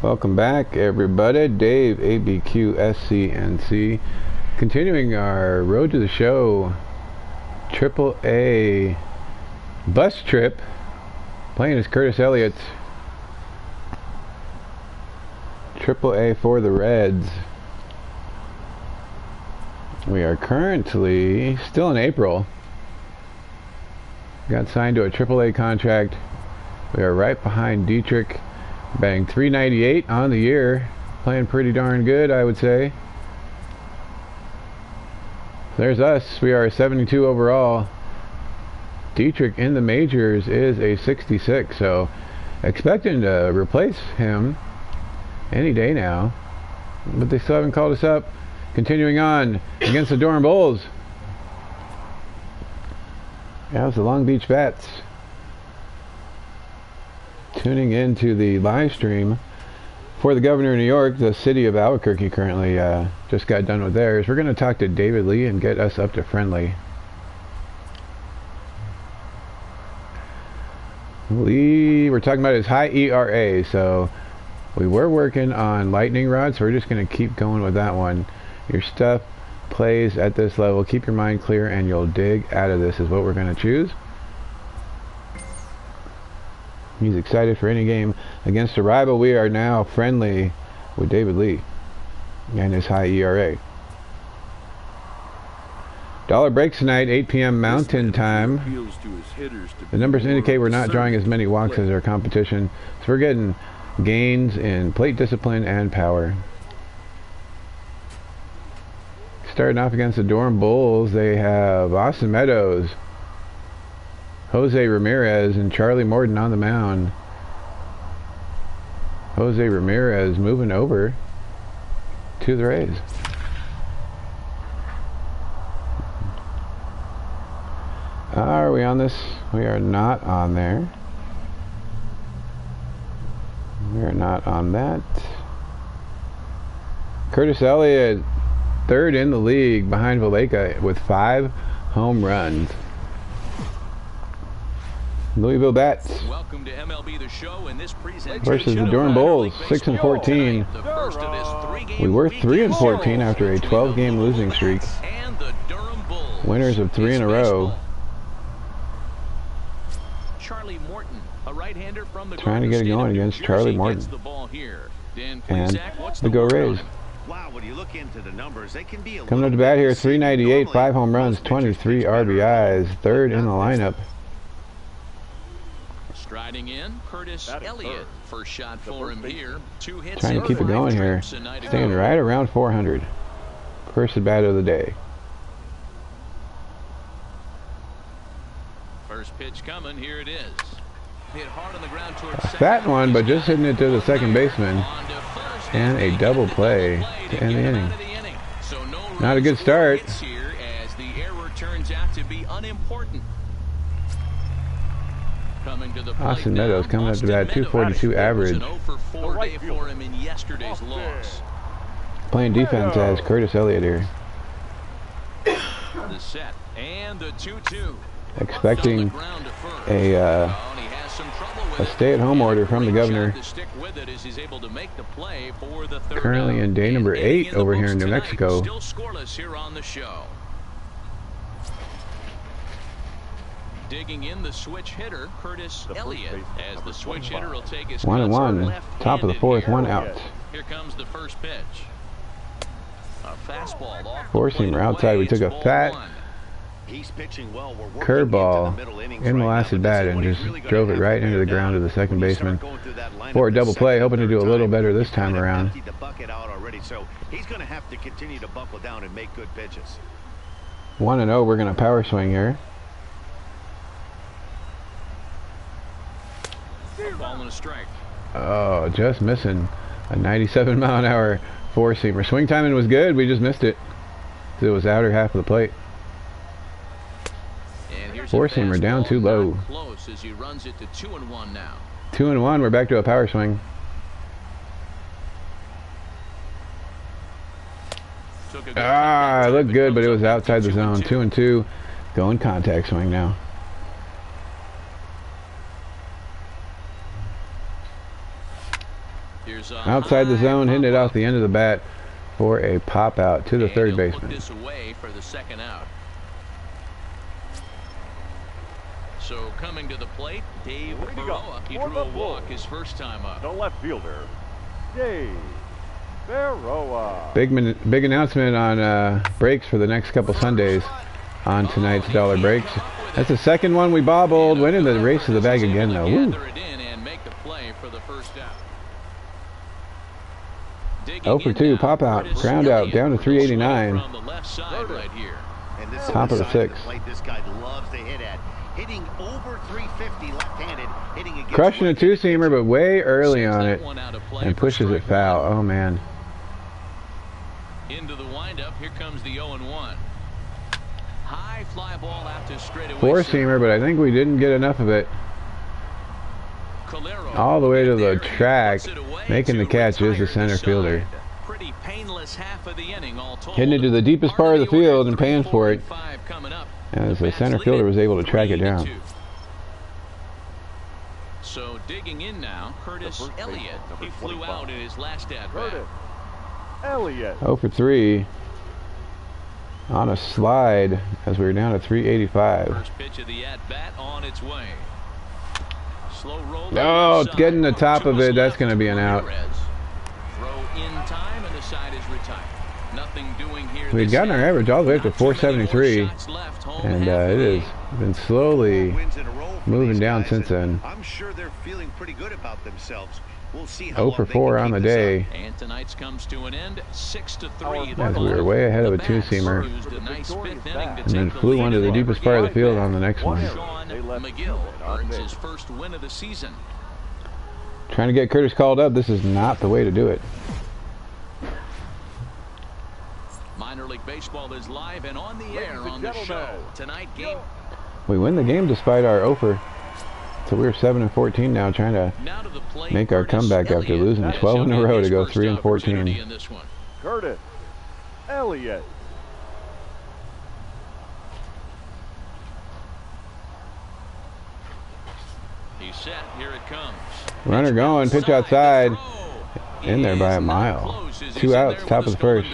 Welcome back, everybody. Dave, ABQ, SCNC. Continuing our Road to the Show AAA bus trip. Playing as Curtis Elliott. AAA for the Reds. We are currently still in April. Got signed to a AAA contract. We are right behind Dietrich. Batting .398 on the year. Playing pretty darn good, I would say. There's us. We are a 72 overall. Dietrich in the majors is a 66, so expecting to replace him any day now. But they still haven't called us up. Continuing on against the Durham Bulls. That was the Long Beach Bats. Tuning into the live stream for the Governor of New York. The city of Albuquerque currently just got done with theirs. We're going to talk to David Lee and get us up to friendly. Lee, we're talking about his high ERA, so we were working on lightning rods, so we're just going to keep going with that one. Your stuff plays at this level. Keep your mind clear and you'll dig out of this is what we're going to choose. He's excited for any game against a rival. We are now friendly with David Lee and his high ERA. Dollar breaks tonight, 8 p.m. Mountain Time. The numbers indicate we're not drawing as many walks as our competition, so we're getting gains in plate discipline and power. Starting off against the Durham Bulls, they have Austin Meadows, Jose Ramirez, and Charlie Morton on the mound. Jose Ramirez moving over to the Rays. Are we on this? We are not on there. We are not on that. Curtis Elliott, third in the league behind Valleca with 5 home runs. Louisville Bats Welcome to MLB The Show in this presentation versus the Durham Bulls, 6-14. We were 3-14 after a 12-game losing streak. Winners of 3 in a row. Charlie Morton, a right-hander from the trying to get it going against Charlie Morton. And the Go Rays. Wow, when you look into the numbers, they can be a coming up to bat here, 398, 5 home runs, 23 RBIs, third in the lineup. Striding in, Curtis Elliott. First shot for him here. 2 hits. Trying to keep it going here. Staying right around 400. First at bat of the day. First pitch coming. Here it is. Hit hard on the ground towards A fat one, but just hitting it to the second baseman. And a double play to end the inning. Not a good start. Here as the error turns out to be unimportant. Austin Meadows coming up to bat, 242 average. Playing defense as Curtis Elliott here. The set and the 2-2. Expecting a stay-at-home order from the governor. Currently in day number 8 over here in New Mexico. Still scoreless here on the show. Digging in the switch hitter, Curtis Elliott, as the switch hitter will take his 1-1, top of the 4th, 1 out. Here comes the first pitch. A fastball off. Four-seamer outside. We took a fat curveball in the last at bat and just drove it right into the ground of the second baseman for a double play, hoping to do a little better this time around. He's going to have to continue to buckle down and make good pitches. 1-0. We're going to power swing here. Ball and a strike. Oh, just missing a 97-mile-an-hour four-seamer. Swing timing was good. We just missed it. It was outer half of the plate. Four-seamer down too low. Close as he runs it to 2-1 now. 2-1. We're back to a power swing. Ah, it looked good, but it was outside the zone. 2-2. Going contact swing now. Outside the zone, hitting it off the end of the bat for a pop out to the third baseman. This away for the second out. So coming to the plate, Dave Baroa. He drew a walk his first time up. The left fielder, Dave Baroa. Big announcement on breaks for the next couple Sundays on tonight's Dollar Breaks. That's the second one we bobbled. Went in the race to the bag again, though. Woo. 0 for 2, pop out, ground out, down to 389. Top of the sixth. This guy loves to hit at. Hitting over 350 left-handed, hitting against Crushing a two-seamer, but way early on it, and pushes it foul. Oh man. Into the windup, here comes the 0-1. High fly ball out to straightaway. Four-seamer, but I think we didn't get enough of it. All the way to the track, making the catch is the center fielder. Pretty painless half of the inning all told. Hitting it to the deepest part of the field and paying for it, as the center fielder was able to track it down. So digging in now, Curtis Elliott. He flew out in his last at-bat. Elliott. 0 for 3 on a slide as we were down to 385. First pitch of the at-bat on its way. Slow roll. Oh, it's getting the top of it. That's going to be an out. Throw in time and the side is retired. Nothing doing here. We'd gotten our average all the way up to 473, and it has been slowly moving down since then. I'm sure they're feeling pretty good about themselves. We'll see how 0 for 4 on the day. And tonight's comes to an end, 6-3. As we were way ahead of a two-seamer, and then flew onto the deepest part of the field on the next one. Sean McGill earns his first win of the season. Trying to get Curtis called up. This is not the way to do it. Minor League Baseball is live and on the air on the show. Tonight game. We win the game despite our 0 for. So we're 7-14 now, trying to make our comeback after losing 12 in a row to go 3-14. Curtis Elliott. He's set. Here it comes. Runner going, pitch outside. In there by a mile. 2 outs, top of the first.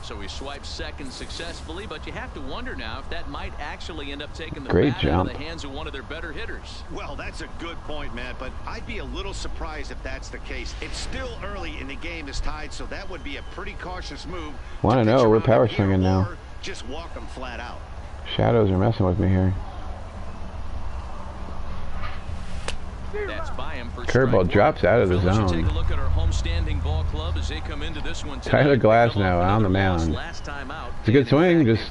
So he swipes second successfully, but you have to wonder now if that might actually end up taking the Great bat jump. out of the hands of one of their better hitters. Well, that's a good point, Matt, but I'd be a little surprised if that's the case. It's still early in the game is tied, so that would be a pretty cautious move. 1-0, we're power swinging now. Just walk them flat out. Shadows are messing with me here. That's by him for Curveball drops out of the zone. Take a look at our homestanding ball club as they come into this one tonight. Tyler Glass now on the mound. It's a good swing, just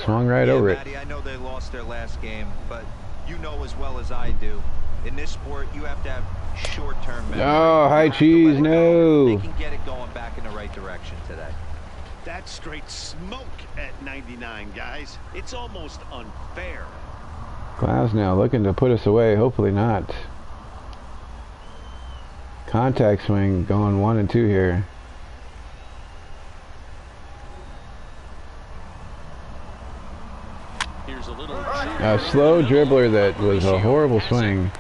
swung right over it. I know they lost their last game, but you know as well as I do, in this sport you have to have short-term memory. Oh, high cheese, no. They can get it going back in the right direction today. That's straight smoke at 99, guys. It's almost unfair. Glass now looking to put us away. Hopefully not. Contact swing going 1 and 2 here. A slow dribbler that was a horrible swing.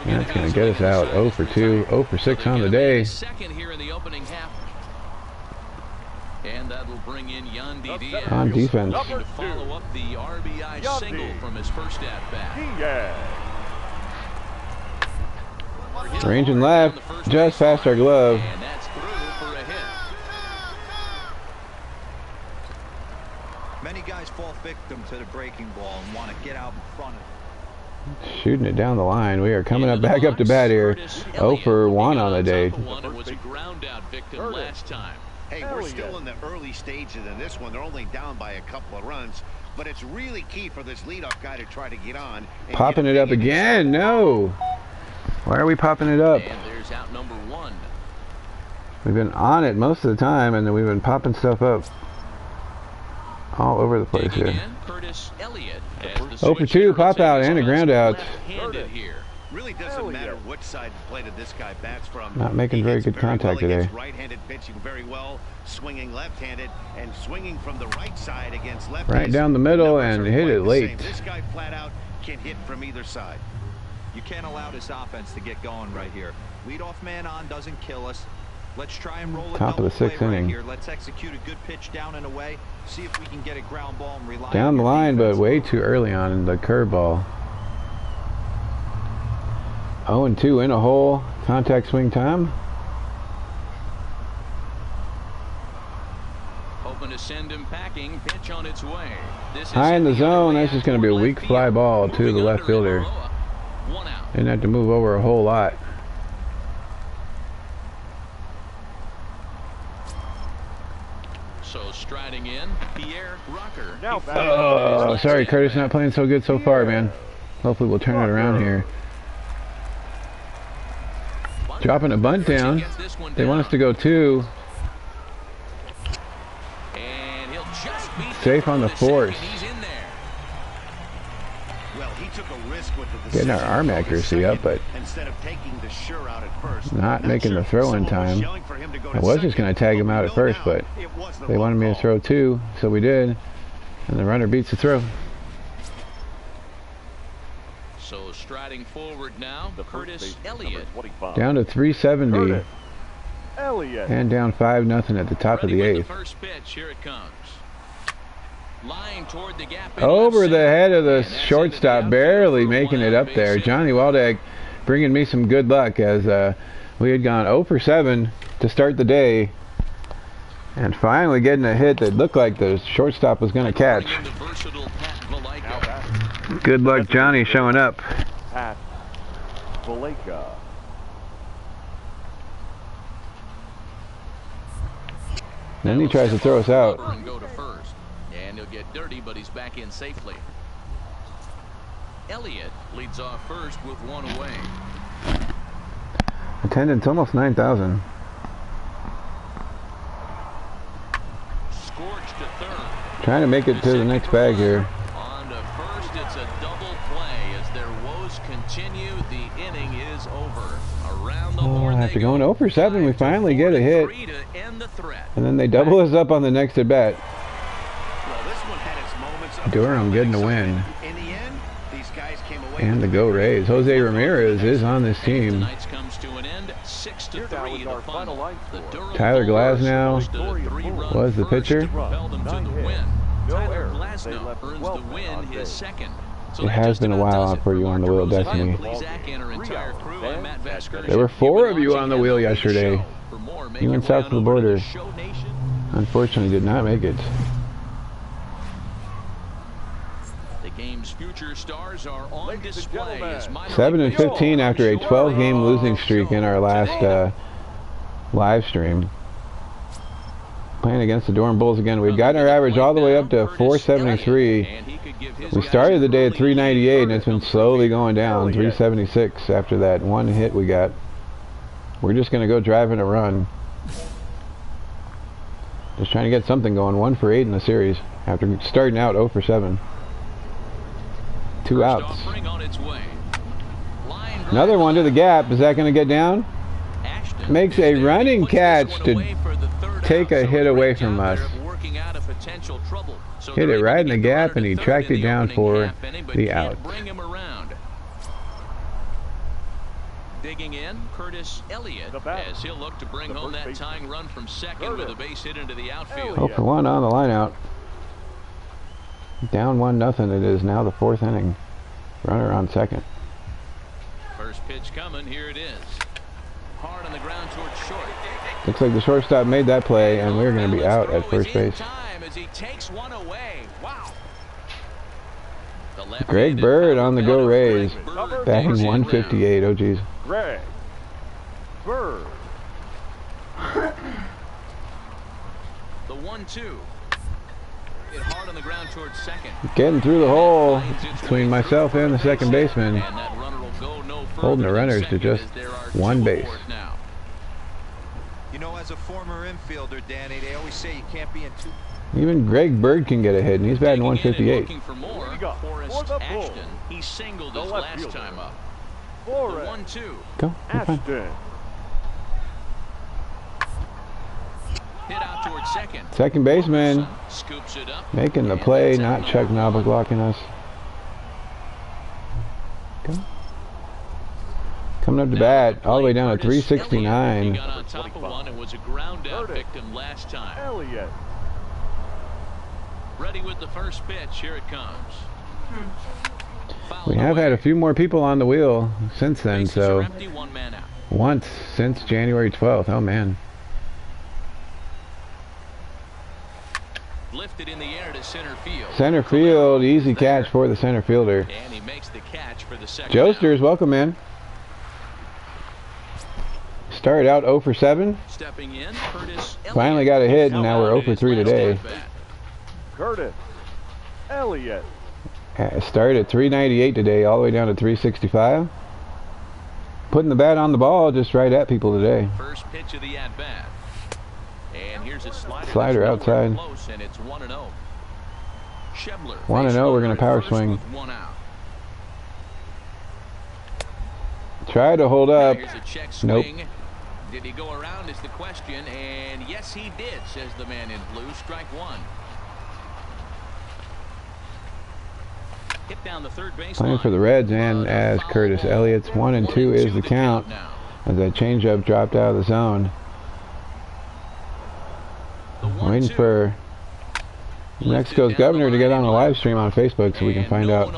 And that's going to get us out. 0 for 2, 0 for 6 on the day. And that'll bring in Yandy Diaz on defense. to follow up the RBI single from his first at-bat. Ranging left, just past our glove. And that's through for a hit. Many guys fall victim to the breaking ball and want to get out in front of it. Shooting it down the line. We are coming up back up to bat here. 0 for 1 on the day. It was a ground out victim last time. Hey, we're still in the early stages of this one. They're only down by a couple of runs, but it's really key for this leadoff guy to try to get on. Popping it up again. No. Why are we popping it up? And there's out number 1. We've been on it most of the time, and then we've been popping stuff up all over the place here. 0 for 2, pop out and a ground out. Really doesn't matter what side the plate of this guy bats from. Not making very good contact today. Right-handed pitching very well, swinging left-handed, and swinging from the right side against left. Right down the middle and hit it late. This guy flat out can hit from either side. You can't allow this offense to get going right here. Leadoff man on doesn't kill us. Let's try and roll a Top of the double 6th play right inning. here. Let's execute a good pitch down and away. See if we can get a ground ball and rely Down on the your line, but defense. way too early on the curveball. 0-2 in a hole. Contact swing time. Hoping to send him packing. Pitch on its way. This is High in the zone. other That's just going to be a toward weak left fly field. ball to the Moving left under in fielder. Baroa. 1 out. Didn't have to move over a whole lot. So striding in, Pierre Rocker. Now Oh, sorry, Curtis, not playing so good so far, man. Hopefully we'll turn it around here. Dropping a bunt down. They want us to go 2. And he'll just beat Safe the on the second. force. He's in there. Well, he took a risk with the Getting our decision arm to go to accuracy up, second but instead of taking the sure out at first. not making the throw in Someone was time. yelling for him to go I to was just second, going to tag but him we out know at first, now but it was the they wrong wanted me to call. throw 2, so we did. And the runner beats the throw. So striding forward now, The first Curtis baseman, number Elliott. 25. Down to 370 Curtis Elliott. and down 5-0 at the top of Ready the with 8th. the first pitch. Here it comes. Line toward the gap. in Over left the center. head of the And that's into shortstop, outfield barely for making one it out, up base there. hit. Johnny Waldeck bringing me some good luck as we had gone 0 for 7 to start the day. And finally getting a hit that looked like the shortstop was going to catch. Calling in the versatile Pat Now Valaika. back. Good luck, Johnny, showing up. Pat Valaika. Then he tries to throw us out. And go to first. And he'll get dirty, but he's back in safely. Elliott leads off first with 1 away. Attendance almost 9,000. Scorched to third. Trying to make it to the next bag here. On to first, it's a double play as their woes continue. The inning is over. Around the Oh, horn after they going go. 0 for 7, we finally get a hit. 3 to end the threat. And then they double us up on the next at bat. Well, this one had its moments of Durham getting the excitement. win. In the end, these guys came away And with the Go Rays. Jose Ramirez is on this team. Tonight's comes to an end. 6 to Here now 3 is the our final line The score. Durham Tyler Bulldogs Glasnow posted a 3-run was the first pitcher. to propel them to 9 the hits, win. no Tyler errors. They Glasnow left earns 12 the men win, on his base. second. So It that has just been a about while does it for you on the Wheel of Mark Destiny. DeRosa, Zach and our entire crew. I'm Matt Vasquez. There were 4 of you Keep on the watching wheel MLB The yesterday. Show. For more, make You your went way south on to the over to border. Show Nation. Unfortunately, did not make it. The game's future stars are on Ladies and display. gentlemen, as minor 7 league and 15 baseball after a comes 12-game losing streak in our last live stream. Playing against the Durham Bulls again. We've gotten our average all the way up to 473. We started the day at 398 and it's been slowly going down. 376 after that one hit we got. We're just going to go drive in a run. Just trying to get something going. 1 for 8 in the series after starting out 0 for 7. 2 outs. Another one to the gap. Is that going to get down? Makes a running catch to take a hit away from us. Hit it right in the gap and he tracked it down for the out. Digging in, Curtis Elliott, as he'll look to bring home that tying run from second with a base hit into the outfield. 0 for 1 on the line out. Down 1-0. It is now the 4th inning. Runner on second. First pitch coming. Here it is. Hard on the ground towards short. Looks like the shortstop made that play, and we're going to be out at first base. As he takes one away. Wow. Greg Bird on the Go Rays, batting 158. Oh, geez. Greg Bird. The 1-2. Hit hard on the ground towards second. Getting through the hole between myself and the second baseman. And that runner will go no further Holding the than runners to second just as there are 1 2 base. aboard now. You know, as a former infielder, Danny, they always say you can't be in two. Even Greg Bird can get a hit, and he's batting Digging in and 158. looking for more. Here we go. Forrest For the Bulls. Ashton. He singled The his left last fielder. time up. The Forrest 1-2. Go. You're fine. Ashton. Hit out towards second. Second baseman Scoops it up. making the And play, that's not out. Chuck Knobloch blocking us. Go. Coming up to bat, all the way down to Curtis 369. Elliott. He got on top of one and was a ground out victim last time. Elliott. Ready with the first pitch. Here it comes. We have had a few more people on the wheel since then, Bases so are empty, one man out. once since January 12th. Oh man. Lifted in the air to center field. Center field, easy catch for the center fielder. And he makes the catch for the second. Joesters, welcome in. Started out 0 for 7. Stepping in, Curtis Elliott. Finally got a hit, and now we're 0 for 3 today. Curtis Elliott. Started at 398 today, all the way down to 365. Putting the bat on the ball just right at people today. First pitch of the at bat. And here's a Slider outside. Close, and it's 1-0. Schebler 1-0, we're going to power swing. One out. Try to hold up. Here's a check Nope. swing. Did he go around is the question, and yes he did, says the man in blue. Strike one. Hit down the third base Playing line. for the Reds and as Curtis Elliott's 1-2 is the count as that changeup dropped out of the zone. Waiting for New Mexico's governor to get on a live stream on Facebook so we can find out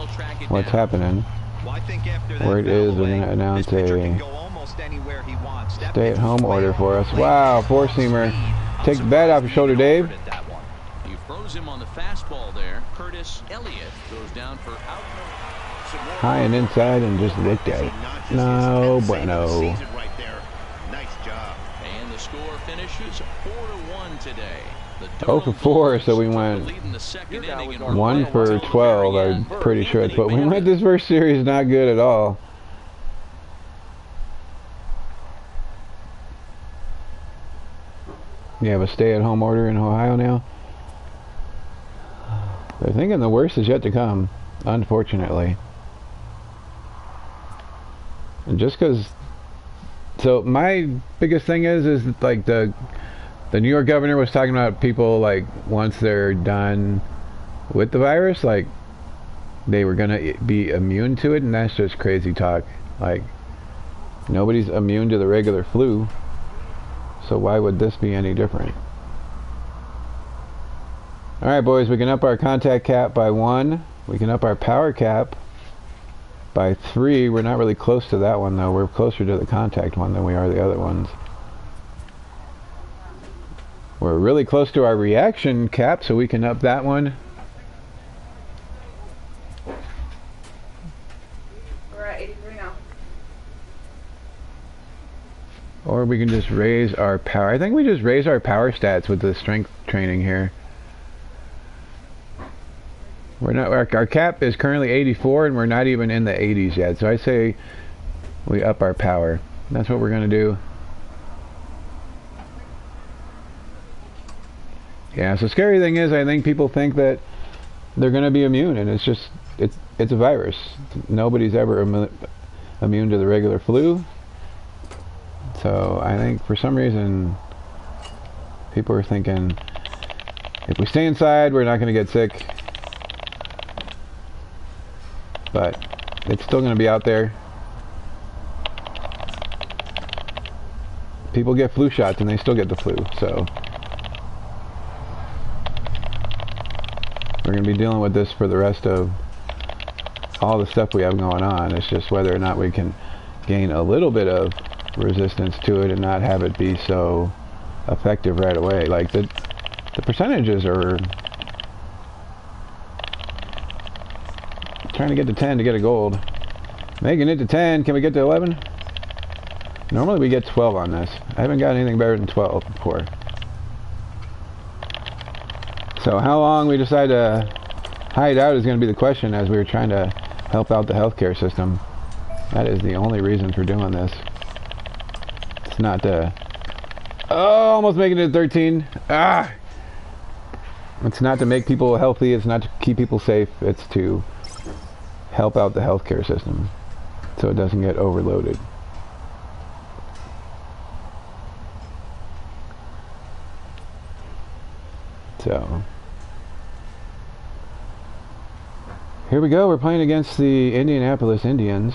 what's happening. Word is we're going to announce a stay-at-home order for us. Wow, four-seamer. Take the bat off your shoulder, Dave. You froze him on the fastball there. Curtis Elliott goes down for out. High and inside and just licked at it. No bueno. Nice job. And the score finishes 4-1 today. 0 for 4, so we went 1 for 12. I'm pretty sure that's what we went. This first series not good at all. You have a stay-at-home order in Ohio now. They're thinking the worst is yet to come, unfortunately. And just because, so my biggest thing is like the New York governor was talking about people like once they're done with the virus, like they were gonna be immune to it, and that's just crazy talk. Like nobody's immune to the regular flu, so why would this be any different? Alright boys, we can up our contact cap by 1. We can up our power cap by 3. We're not really close to that one though. We're closer to the contact one than we are the other ones. We're really close to our reaction cap, so we can up that one. We're at 83 now. Or we can just raise our power. I think we just raise our power stats with the strength training here. We're not. Our cap is currently 84, and we're not even in the 80s yet. So I say we up our power. That's what we're gonna do. Yeah. So scary thing is, I think people think that they're gonna be immune, and it's just it's a virus. Nobody's ever immune to the regular flu. So I think for some reason people are thinking if we stay inside, we're not gonna get sick. But it's still going to be out there. People get flu shots and they still get the flu, so we're going to be dealing with this for the rest of all the stuff we have going on. It's just whether or not we can gain a little bit of resistance to it and not have it be so effective right away. Like the percentages are trying to get to 10 to get a gold. Making it to 10. Can we get to 11? Normally we get 12 on this. I haven't got anything better than 12 before. So how long we decide to hide out is going to be the question as we were trying to help out the healthcare system. That is the only reason for doing this. It's not to... Oh, almost making it to 13. Ah! It's not to make people healthy. It's not to keep people safe. It's to help out the healthcare system so it doesn't get overloaded. So here we go. We're playing against the Indianapolis Indians.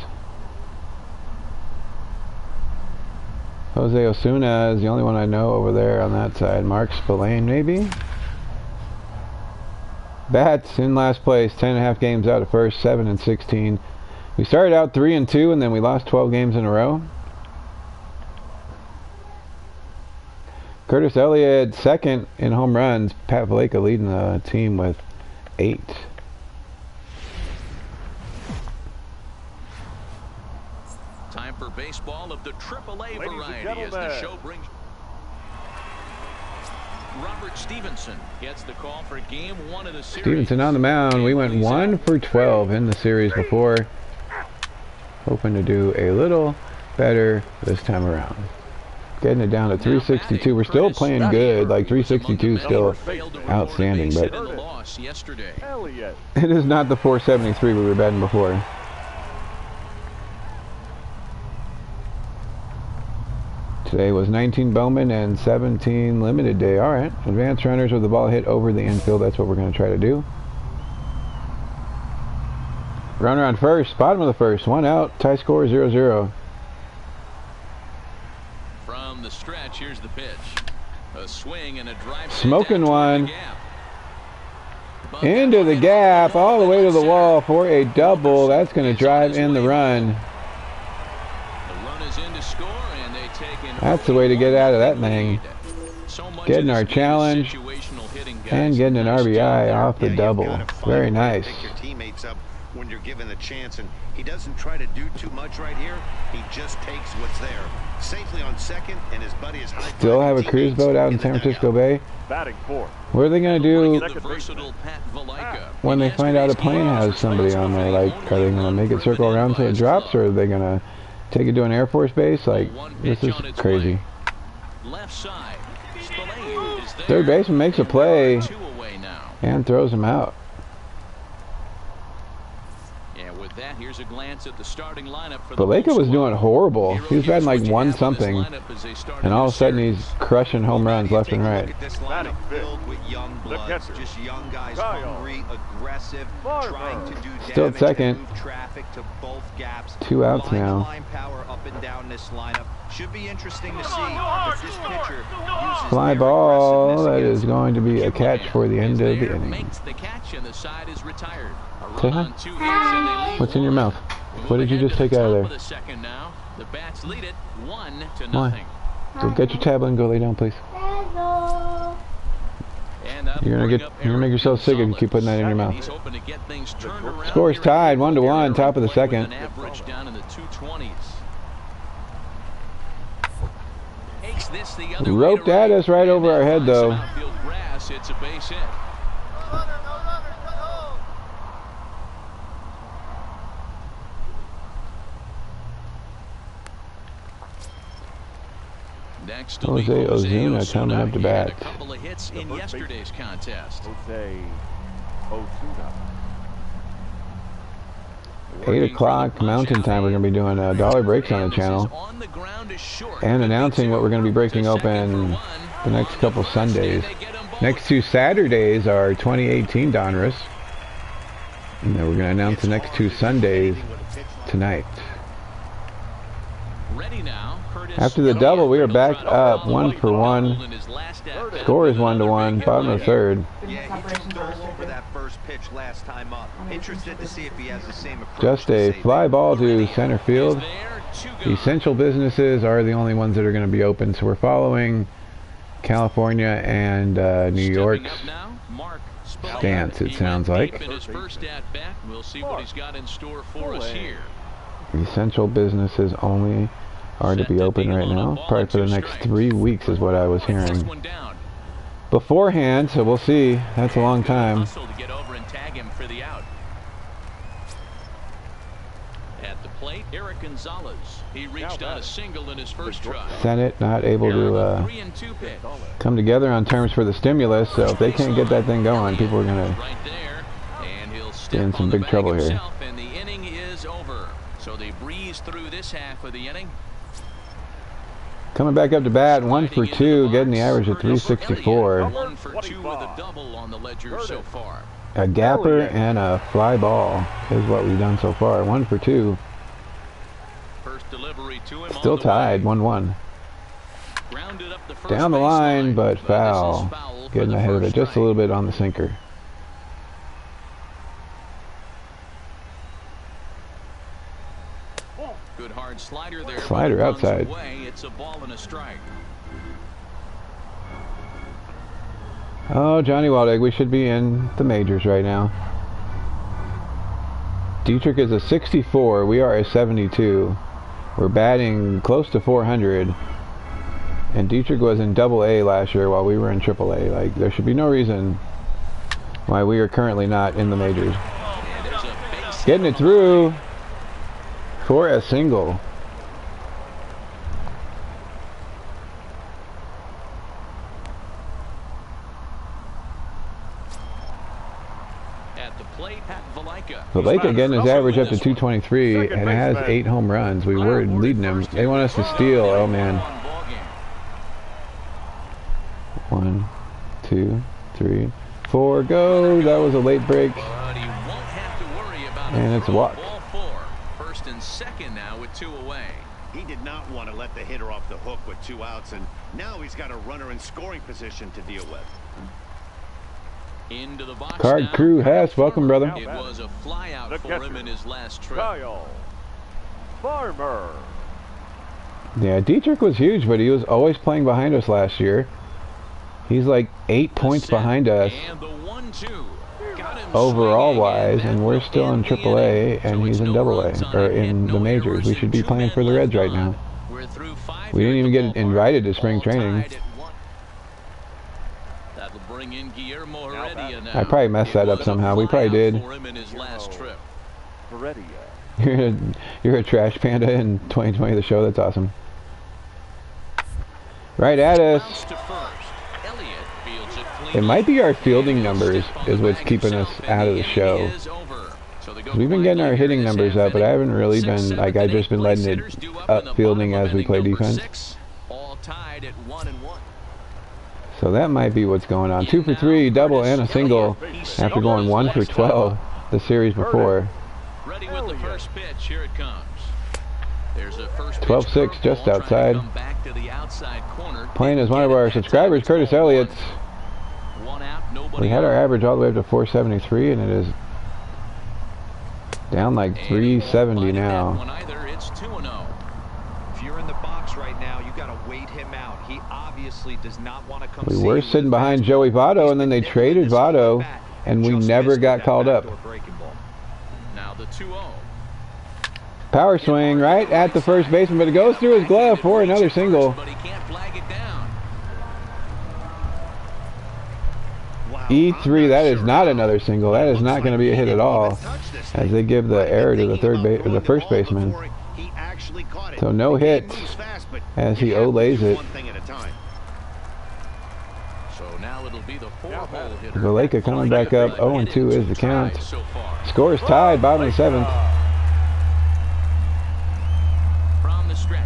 Jose Osuna is the only one I know over there on that side. Mark Spillane, maybe? Bats in last place, 10.5 games out of first, 7-16. We started out 3-2, and then we lost 12 games in a row. Curtis Elliott second in home runs. Pat Valleca leading the team with 8. Time for baseball of the AAA variety as the show brings. Robert Stevenson gets the call for game 1 of the series. Stevenson on the mound. We went 1 for 12 in the series before. Hoping to do a little better this time around. Getting it down to 362. We're still playing good. Like 362 is still outstanding, but it is not the 473 we were batting before. Today was 19 Bowman and 17 limited day. All right, advanced runners with the ball hit over the infield. That's what we're going to try to do. Runner on first, bottom of the first, 1 out, tie score 0-0. From the stretch, here's the pitch. A swing and a drive. Smoking one. Into the gap, all the way to the wall for a double. That's going to drive in the run. The run is in to score, and they take an That's the way to get out of that thing. Getting our challenge and getting an RBI off the double. Very nice. When you're given the chance, and he doesn't try to do too much right here. He just takes what's there. Safely on second, and his buddy is high. Still have a cruise boat out in San Francisco Bay. Batting fourth. What are they going to do when they find out a plane has somebody on there? Like, are they going to make it circle around so it drops, or are they going to take it to an Air Force base? Like, this is crazy. Third baseman makes a play and throws him out. That, here's a glance at the starting lineup for Valleca was doing horrible. He was batting like 1-something, and all of a sudden he's crushing home runs left and right. This lineup filled with young bloods, just young guys, hungry, aggressive, trying to do still at second. move traffic to both gaps. 2 outs now. Line power up and down this lineup. Should be interesting to see if this pitcher uses Fly ball. That is going to be a catch for the end of the inning. Makes the catch, and the side is retired. Say hi. What's in your mouth? What did you just take out of there? The bats lead it 1-0. So get your tablet and go lay down, please. You're gonna make yourself sick if you keep putting that in your mouth. Score's tied, 1-1, top of the second. Roped at us right over our head, though. It's a base hit. Next Jose Ozuna coming up to bat. A couple of hits in yesterday's contest. Jose Ozuna. 8 o'clock Mountain Time. We're going to be doing dollar breaks on the channel and announcing what we're going to be breaking open the next couple Sundays. Next 2 Saturdays are 2018 Donruss, and then we're going to announce the next 2 Sundays tonight. After the double, we are back up 1-for-1. Score is 1-1. Bottom of the third. Yeah, he jumped all over that first pitch last time up. Interested to see if he has the same approach. Just a fly ball to center field. Essential businesses are the only ones that are going to be open, so we're following California and New York's stance, it sounds like. Essential businesses only are to be open right now, probably for the next 3 weeks is what I was hearing beforehand, so we'll see. That's a long time. At the plate, Eric Gonzalez. He reached on a single in his first try. Senate not able to come together on terms for the stimulus, so if they can't get that thing going, people are going to be in some big trouble here. And the inning is over. So they breeze through this half of the inning. Coming back up to bat, 1-for-2, getting the average of 364. 1 for 2 with a double on the ledger so far. A gapper and a fly ball is what we've done so far. 1-for-2. First delivery to him. Still tied, 1-1. Grounded up the first Down the line, baseline, but this is foul. foul for Getting the ahead of it first just a strike. little bit on the sinker. Good hard slider there. Slider but it runs outside. away. It's a ball and a strike. Oh, Johnny Waldegg, we should be in the majors right now. Dietrich is a 64. We are a 72. We're batting close to 400. And Dietrich was in Double-A last year while we were in Triple-A. Like, there should be no reason why we are currently not in the majors. And there's a base hit Getting on it the through for a single. At the plate, Pat Valaika. Valaika getting his average up to 223 and has 8 home runs. We were leading him. They want us to steal. Oh, man. 1, 2, 3, 4, go. That was a late break. But he won't have to worry about And a it's throw. walk. Ball 4. First and second now with 2 away. He did not want to let the hitter off the hook with 2 outs, and now he's got a runner in scoring position to deal with. Into the box Card now. Crew Hess, welcome, brother. It was a fly out The for catcher, him in his last trip. Kyle Farmer. Yeah, Dietrich was huge, but he was always playing behind us last year. He's like 8 points behind us And the 1-2. Got him overall swinging, wise, that and we're will still in end the Triple-A, inning. and So he's it's in no Double-A, runs on or a hit, in no the majors. errors, We and should be 2 playing men for the Reds left right on. now. We're through 5 We didn't here even at get the ballpark. invited to spring All training. tied at 1. That'll bring in Guillermo Heredia now. I probably messed that up It was a somehow. We probably flyout did. for him in his last trip. Heredia. You're a trash panda in 2020, the show. That's awesome. Right at us. Bounce to first. Elliott fields it clean. It might be our fielding numbers is what's keeping us out of the show. We've been getting our hitting numbers up, but I haven't really been, like, I've just been letting it up fielding as we play defense. All tied at 1-1. So that might be what's going on. 2 for 3, double and a single after going 1 for 12 the series before. Ready with the first pitch. Here it comes. There's a first 12-6 just outside. Back to the outside corner. Playing as one of our subscribers, Curtis Elliott. One out, nobody We had our out. average all the way up to 473, and it is down like 370 now. It's 2-0. If you're in the box right now, you got to wait him out. He obviously does not want to come. We were sitting behind Joey Votto, and then they traded Votto, and we never got called up. Now the 2-0. Power swing right at the first baseman, but it goes through his glove for another single. But he can't flag it down. Wow, E3, I'm that is sure not how. another single. That is not going to be a hit at all, as they give the error to the first baseman. So no hit as he olays it. So now it'll be the 4-hole hitter. Valaika coming back up. 0-2 is the count. So far. Score is tied, bottom of the 7th. From the stretch.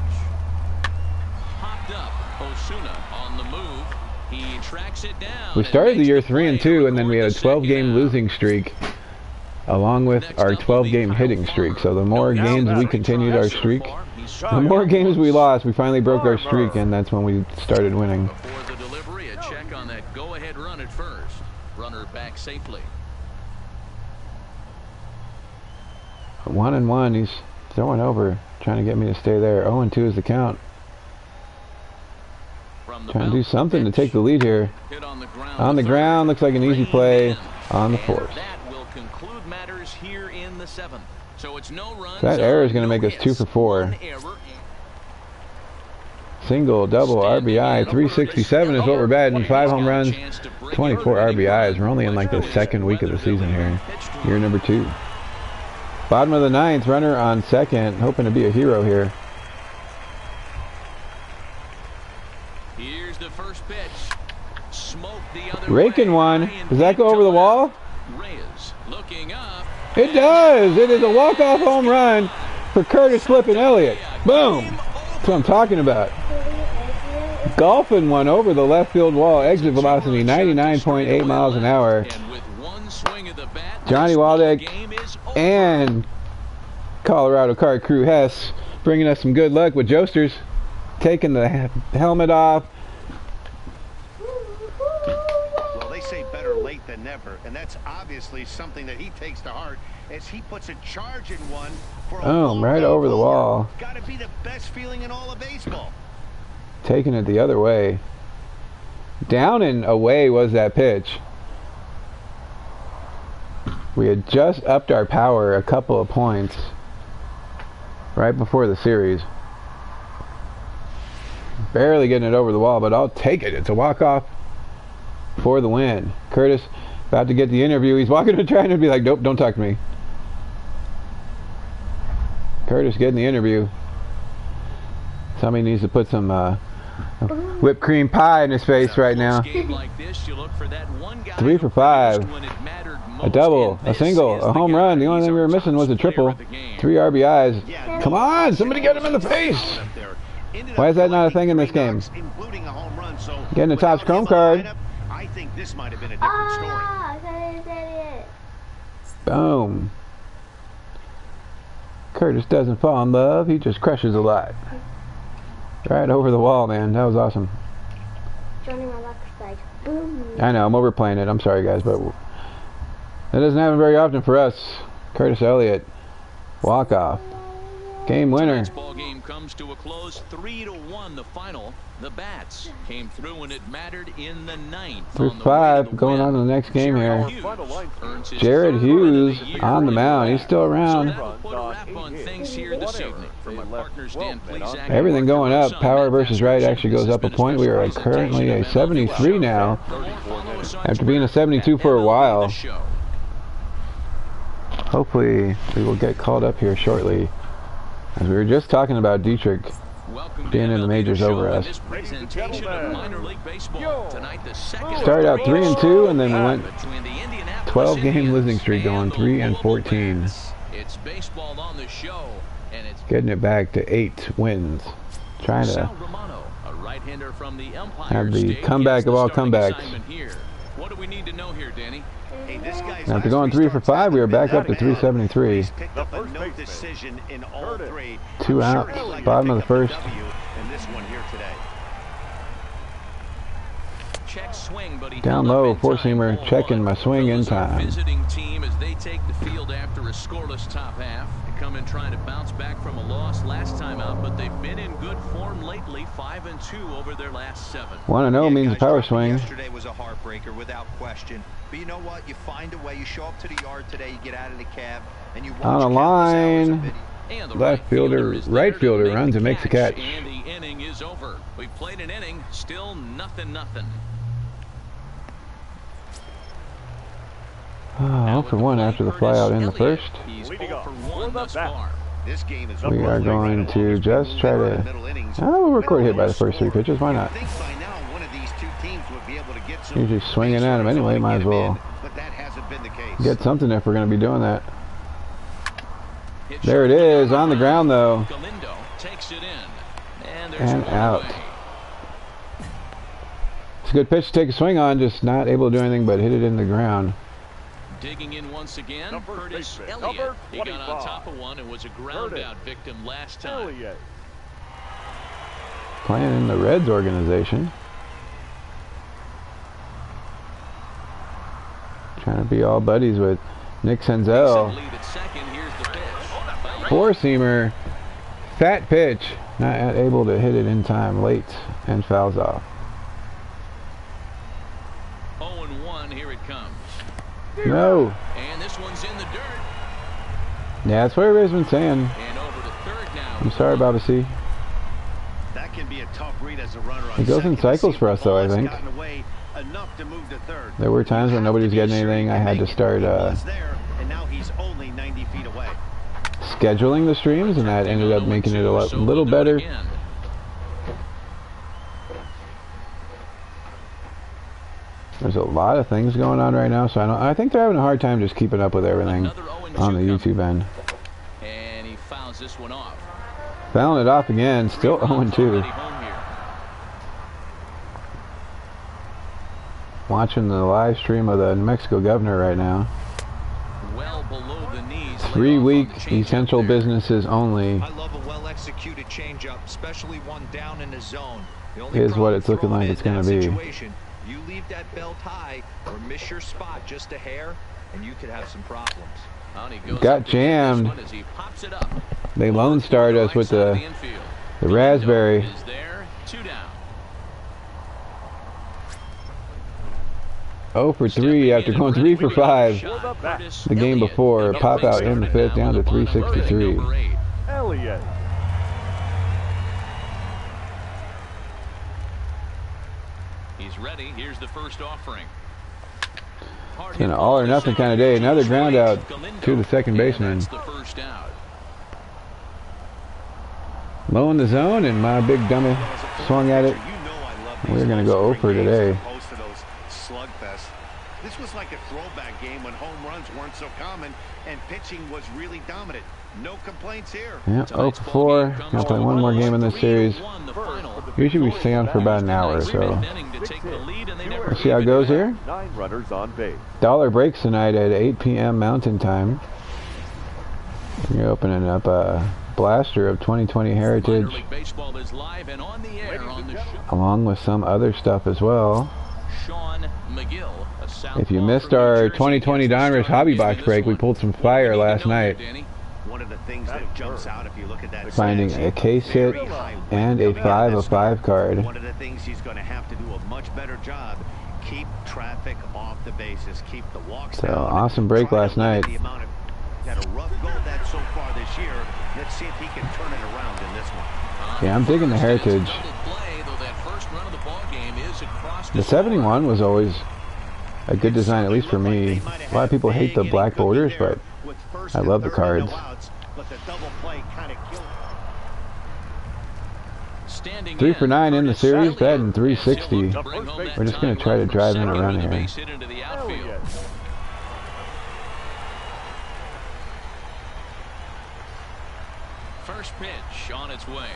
Popped up. Osuna on the move. He tracks it down. We started the year 3-2, and then we had a 12-game losing streak, along with our 12-game hitting streak. So the more games we continued our streak, the more games we lost. We finally broke our streak, and that's when we started winning. Before the delivery, a check on that go-ahead run at first. Runner back safely. 1-1, he's throwing over, trying to get me to stay there. 0-2 is the count. From the Trying to do belt, something to pitch. take the lead here. Hit on the ground. On the ground, looks like an easy play on the fourth. That will conclude matters here in the 7th. So it's no runs. That error is going to make us 2 for 4. One error. Single, double, RBI, 367 is what we're batting. 5 home runs, 24 RBIs. We're only in like the second week of the season here. Year number 2. Bottom of the 9th, runner on second, hoping to be a hero here. Here's the first pitch. Smoke the other Raking way. one. Does that go over the wall? Reyes looking up. It does. It is a walk-off home run for Curtis Flippin' Elliott. Boom. That's what I'm talking about. Golfing one over the left field wall. Exit velocity 99.8 miles an hour. And with one swing of the bat, Johnny this Waldeck game is over. and Colorado Card Crew Hess bringing us some good luck with Josters. taking the helmet off. Well, they say better late than never, and that's obviously something that he takes to heart as he puts a charge in one for a Boom, right over the wall. Got to be the best feeling in all of baseball. Taking it the other way. Down and away was that pitch. We had just upped our power a couple of points right before the series. Barely getting it over the wall, but I'll take it. It's a walk-off for the win. Curtis about to get the interview. He's walking to trying to be like, nope, don't talk to me. Curtis getting the interview. Somebody needs to put some whipped cream pie in his face right now. 3 for 5. A double, a single, a home run. The only thing we were missing was a triple. 3 RBIs. Come on, somebody get him in the face. Why is that not a thing in this game? Getting a Topps Chrome card. I think this might have been a different story. Boom. Curtis doesn't fall in love, he just crushes a lot. Right over the wall, man. That was awesome. I know, I'm overplaying it. I'm sorry, guys, but that doesn't happen very often for us. Curtis Elliott, walk-off. Game winner. Tonight's ball game comes to a close, 3-1 the final. The bats came through and it mattered in the 9th. 3-5 going on to the next game here. Jared Hughes on the mound. He's still around. Everything going up. Power versus right actually goes up a point. We are currently a 73 now after being a 72 for a while. Hopefully we will get called up here shortly, as we were just talking about Dietrich being in the majors over us. Started out 3-2, and then we went 12-game losing streak going 3-14. It's baseball on the show, and it's getting it back to 8 wins. Trying to have the comeback of all comebacks. What do we need to know here, Danny? Hey, this guy's after going 3 for 5, we are back up to 373. 2 outs, bottom of the first. Down low, four-seamer, checking my swing in time. Visiting team as they take the field after a scoreless top half. They come in trying to bounce back from a loss last time out, but they've been in good form lately, 5-2 over their last 7. 1-0 means a power swing. Yesterday was a heartbreaker without question. But you know what? You find a way. You show up to the yard today. You get out of the cab and you watch on a line. Left fielder, right fielder runs and makes a catch. And the inning is over. We've played an inning, still 0-0. Oh, for 1 after the flyout in the first. We are going to just try to... we'll record hit by the first 3 pitches. Why not? You're just swinging at him anyway. Might as well get something if we're going to be doing that. There it is, on the ground though. And out. It's a good pitch to take a swing on, just not able to do anything but hit it in the ground. Digging in once again, Curtis Elliott. He got on top of one and was a ground-out victim last time. Playing in the Reds organization. Trying to be all buddies with Nick Senzel. Four-seamer, fat pitch, not able to hit it in time, late, and fouls off. 0-1, here it comes. No. And this one's in the dirt. Yeah, that's what everybody's been saying. And over to third now. I'm sorry, Baba C. That can be a tough read as a runner on it goes in cycles for us, though, I think. There were times when nobody was getting anything. I had to start scheduling the streams, and that ended up making it a little better. There's a lot of things going on right now, so I think they're having a hard time just keeping up with everything on the YouTube end. And he fouls this one off. Fouling it off again, still 0-2. Watching the live stream of the New Mexico governor right now. Well below the knees. 3-week essential businesses only. I love a well-executed change changeup, especially one down in the zone. The only Is what problem it's looking throwing like it it's in gonna that be. situation, you leave that belt high or miss your spot just a hair, and you could have some problems. Got jammed. They lone starred us with the raspberry. Is there, 2 down. 0 for 3 after going 3 for 5 the game before. Pop out in the 5th down to 363. Elliott. He's ready. Here's the first offering. It's an all or nothing kind of day. Another ground out to the second baseman. Low in the zone, and my big dummy swung at it. We're going to go 0 for today. This was like a throwback game when home runs weren't so common and pitching was really dominant. No complaints here. Yeah, 0 for 4. Going to play one more game in this series. Usually we stay on for about an hour or so. Let's see how it goes here. 9 runners on base. Dollar breaks tonight at 8 p.m. Mountain Time. We're opening up a blaster of 2020 Heritage, along with some other stuff as well. If you missed our 2020 Donruss Hobby Box break, we pulled some fire last night. One of the things that jumps out if you look at that, Finding a case hit and a 5 of 5 card. one of the things he's going to have to do a much better job, keep traffic off the bases, keep the walks So down. awesome break last night. Had a rough go of that so far this year. Let's see if he can turn it around in this one. Yeah, I'm digging the Heritage. The 71 was always a good design, at least for me. A lot of people hate the black borders, but I love the cards. But the double play kind of killed. 3 for 9 in the series, batting 360. We're just going to try to drive in a run here. Elliott. First pitch on its way.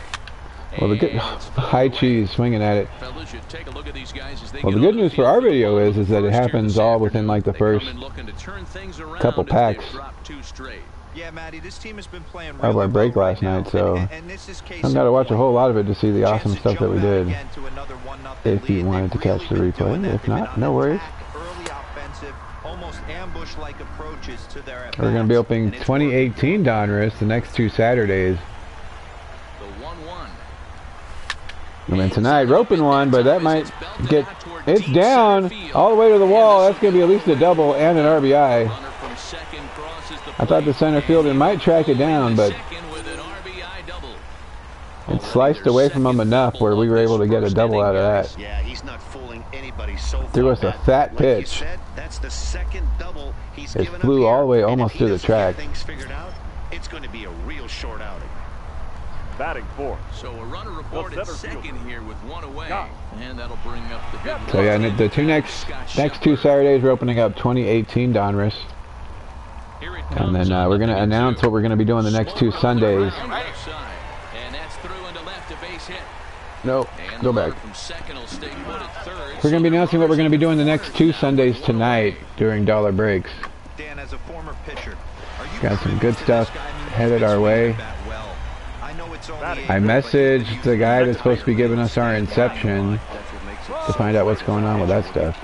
Well, the good high cheese swinging at it. Fellas, you take a look at these guys as they Well, the get good on news the for field our for the video is that it happens all within like the They come first in looking to turn things around couple as packs. they've dropped 2 straight. Yeah, Matty, this team has been playing of our break well last right night, now, so and this is case I've got to watch a whole lot of it to see the Chance awesome to stuff that we jump out did. again to another 1-0 If you lead. wanted to They've catch the really been doing replay. that. If They've been not, on no the worries. attack, early offensive, almost ambush-like approaches to their We're going to be at-bats, opening and it's 2018 Donruss the next 2 Saturdays. The 1-1. And then tonight, roping one, but that might get... It's down all the way to the wall. That's going to be at least a double and an RBI. Runner from second crosses the I thought the center fielder might track it down, but second with an RBI double. it sliced away from him enough where we were able to get a double out of that. Yeah, he's not fooling anybody so far. Threw us a fat Like you pitch. said, that's the second double he's It given up flew all here. the way And almost if to he the doesn't get track. things figured out, it's going to be a real short outing. Batting 4th. So a runner reported center second fielder. here with 1 away. Got. And that'll bring up the big So yeah, run. the next 2 Saturdays we're opening up 2018 Donruss. Here it And comes then on we're the going to announce what we're going to be doing the next 2 Sundays. left side. And that's through into left, a base hit. No, And go the runner back. from second will stay put at third. We're going to be announcing what we're going to be doing the next 2 Sundays tonight during Dollar Breaks. Dan, as a former pitcher, are you Got some good convinced stuff this guy moves headed his our way. bat well? I know it's only I messaged the guy that's supposed to be giving us our Inception to find out what's going on with that stuff.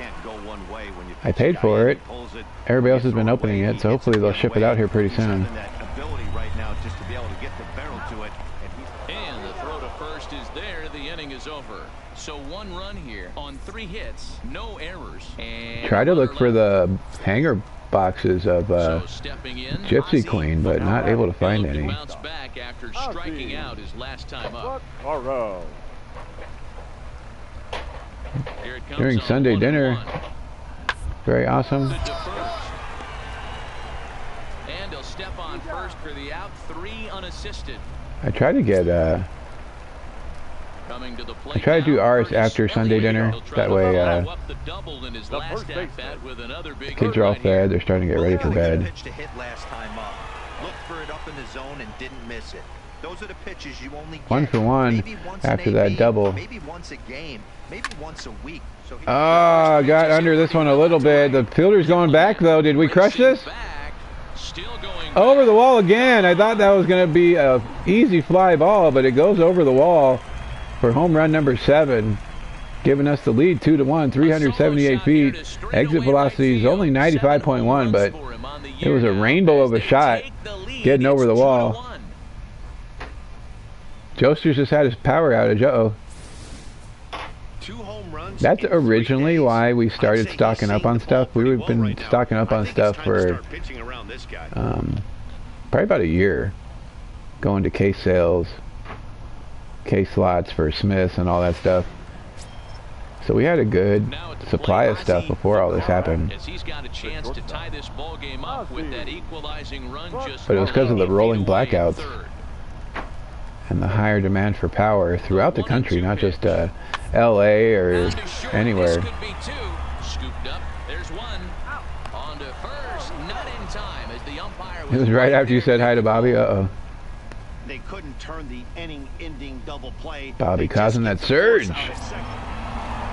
I paid for it. Everybody else has been opening it, so hopefully they'll ship it out here pretty soon. And the throw to first is there. The inning is over. So 1 run here on 3 hits, no errors. And Try to look for the hanger boxes of so stepping in, Gypsy Queen, but not able to find looking to any. bounce back after striking out his last time up. Caro. Here it comes During on Sunday 1-1. dinner. Very awesome. To first. And he'll step on first for the out, 3 unassisted. I try to get Coming to the I plate try to do now, ours Curtis after Sunday Elliott. dinner. He'll try That to way follow up the double in his the last first at-bat with another big kids are hit all right here. fed. They're starting to get ready for bed. Pitch to hit last time up. Looked for it up in the zone and didn't miss it. Those are the pitches you only get 1 for 1 maybe once in after a that week, double. Maybe once a game, maybe once a week. So he Ah, got under this one a little bit. The fielder's going back though. Did we crush this? Back, Still going Over the wall again. I thought that was going to be a easy fly ball, but it goes over the wall for home run number 7, giving us the lead 2-1, 378 feet. Exit velocity is only 95.1, but it was a rainbow of a shot getting over the wall. Joster's just had his power outage. Uh-oh. 2 home runs. That's originally why we started stocking up on stuff. We've been stocking up on stuff for probably about a year. Going to case sales, case slots for Smiths and all that stuff. So we had a good supply of stuff before all this happened. As he's got a chance to tie this ball game up with that equalizing run just But it was because of the rolling blackouts and the higher demand for power throughout the country, not just LA or anywhere. Scooped up. There's one. On to first. Not in time as the umpire It was right after you said hi to Bobby. Uh-oh. They couldn't turn the inning-ending double play. Bobby causing that surge.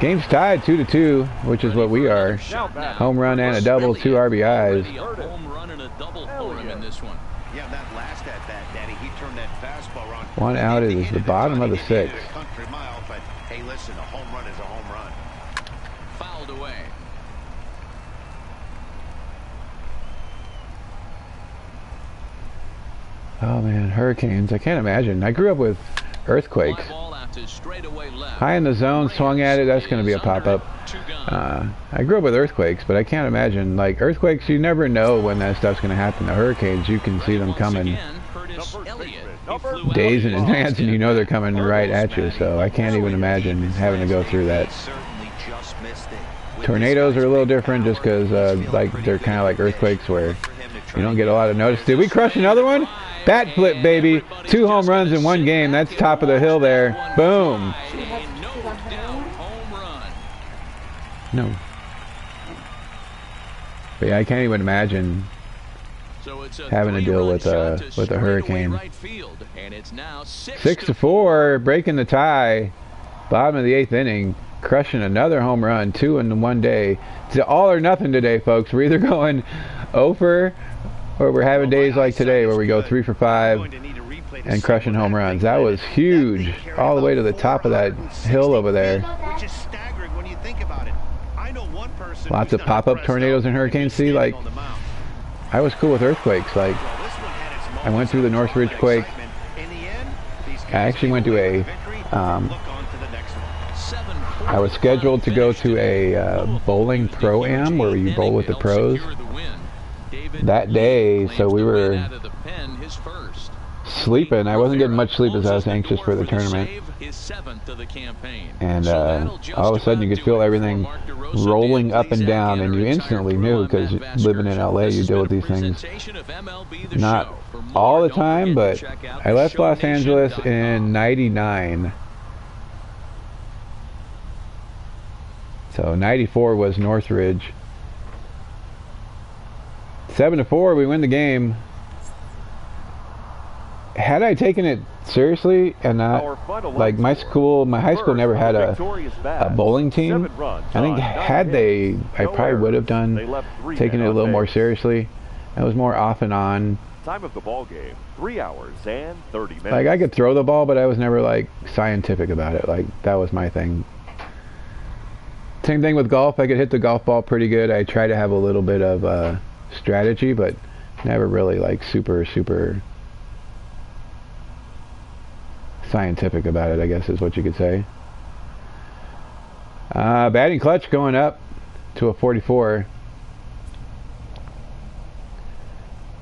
Game's tied 2-2, which is what we are. Home run and a double, 2 RBIs. Home run and a double for him in this one. Yeah, that last at bat, Daddy, he turned that fastball on. 1 out is the bottom of the 6th. Country mile, but hey, listen, a home run is a home run. Fouled away. Oh man, hurricanes. I can't imagine. I grew up with earthquakes. High in the zone, swung at it, that's going to be a pop-up. I grew up with earthquakes, but I can't imagine. Like, earthquakes, you never know when that stuff's going to happen. The hurricanes, you can see them coming days in advance, and you know they're coming right at you. So I can't even imagine having to go through that. Tornadoes are a little different just because like they're kind of like earthquakes where you don't get a lot of notice. Did we crush another one? Bat flip, baby. 2 home runs in 1 game. That's top of the hill there. Boom. No. But yeah, I can't even imagine having to deal with a hurricane. 6-4, breaking the tie. Bottom of the 8th inning, crushing another home run, 2 in 1 day. It's all or nothing today, folks. We're either going over, or we're having days like today where we go 3 for 5 and crushing home runs. That was huge, all the way to the top of that hill over there. Which is staggering when you think about it. I know one person. Lots of pop-up tornadoes and hurricanes. See, like, I was cool with earthquakes. Like, I went through the Northridge quake. I actually went to a I was scheduled to go to a bowling pro-am where you bowl with the pros that day, so we were sleeping. I wasn't getting much sleep as I was anxious for the tournament. And all of a sudden you could feel everything rolling up and down, and you instantly knew, because living in LA you deal with these things not all the time, but I left Los Angeles in '99. So 94 was Northridge. 7-4, we win the game. Had I taken it seriously and not, like, my high school never had a bowling team. I think had they, I probably would have taken it a little more seriously. I was more off and on. Time of the ball game, 3 hours and 30 minutes. Like, I could throw the ball, but I was never, like, scientific about it. Like, that was my thing. Same thing with golf. I could hit the golf ball pretty good. I try to have a little bit of strategy, but never really, like, super scientific about it, I guess is what you could say. Batting clutch going up to a 44.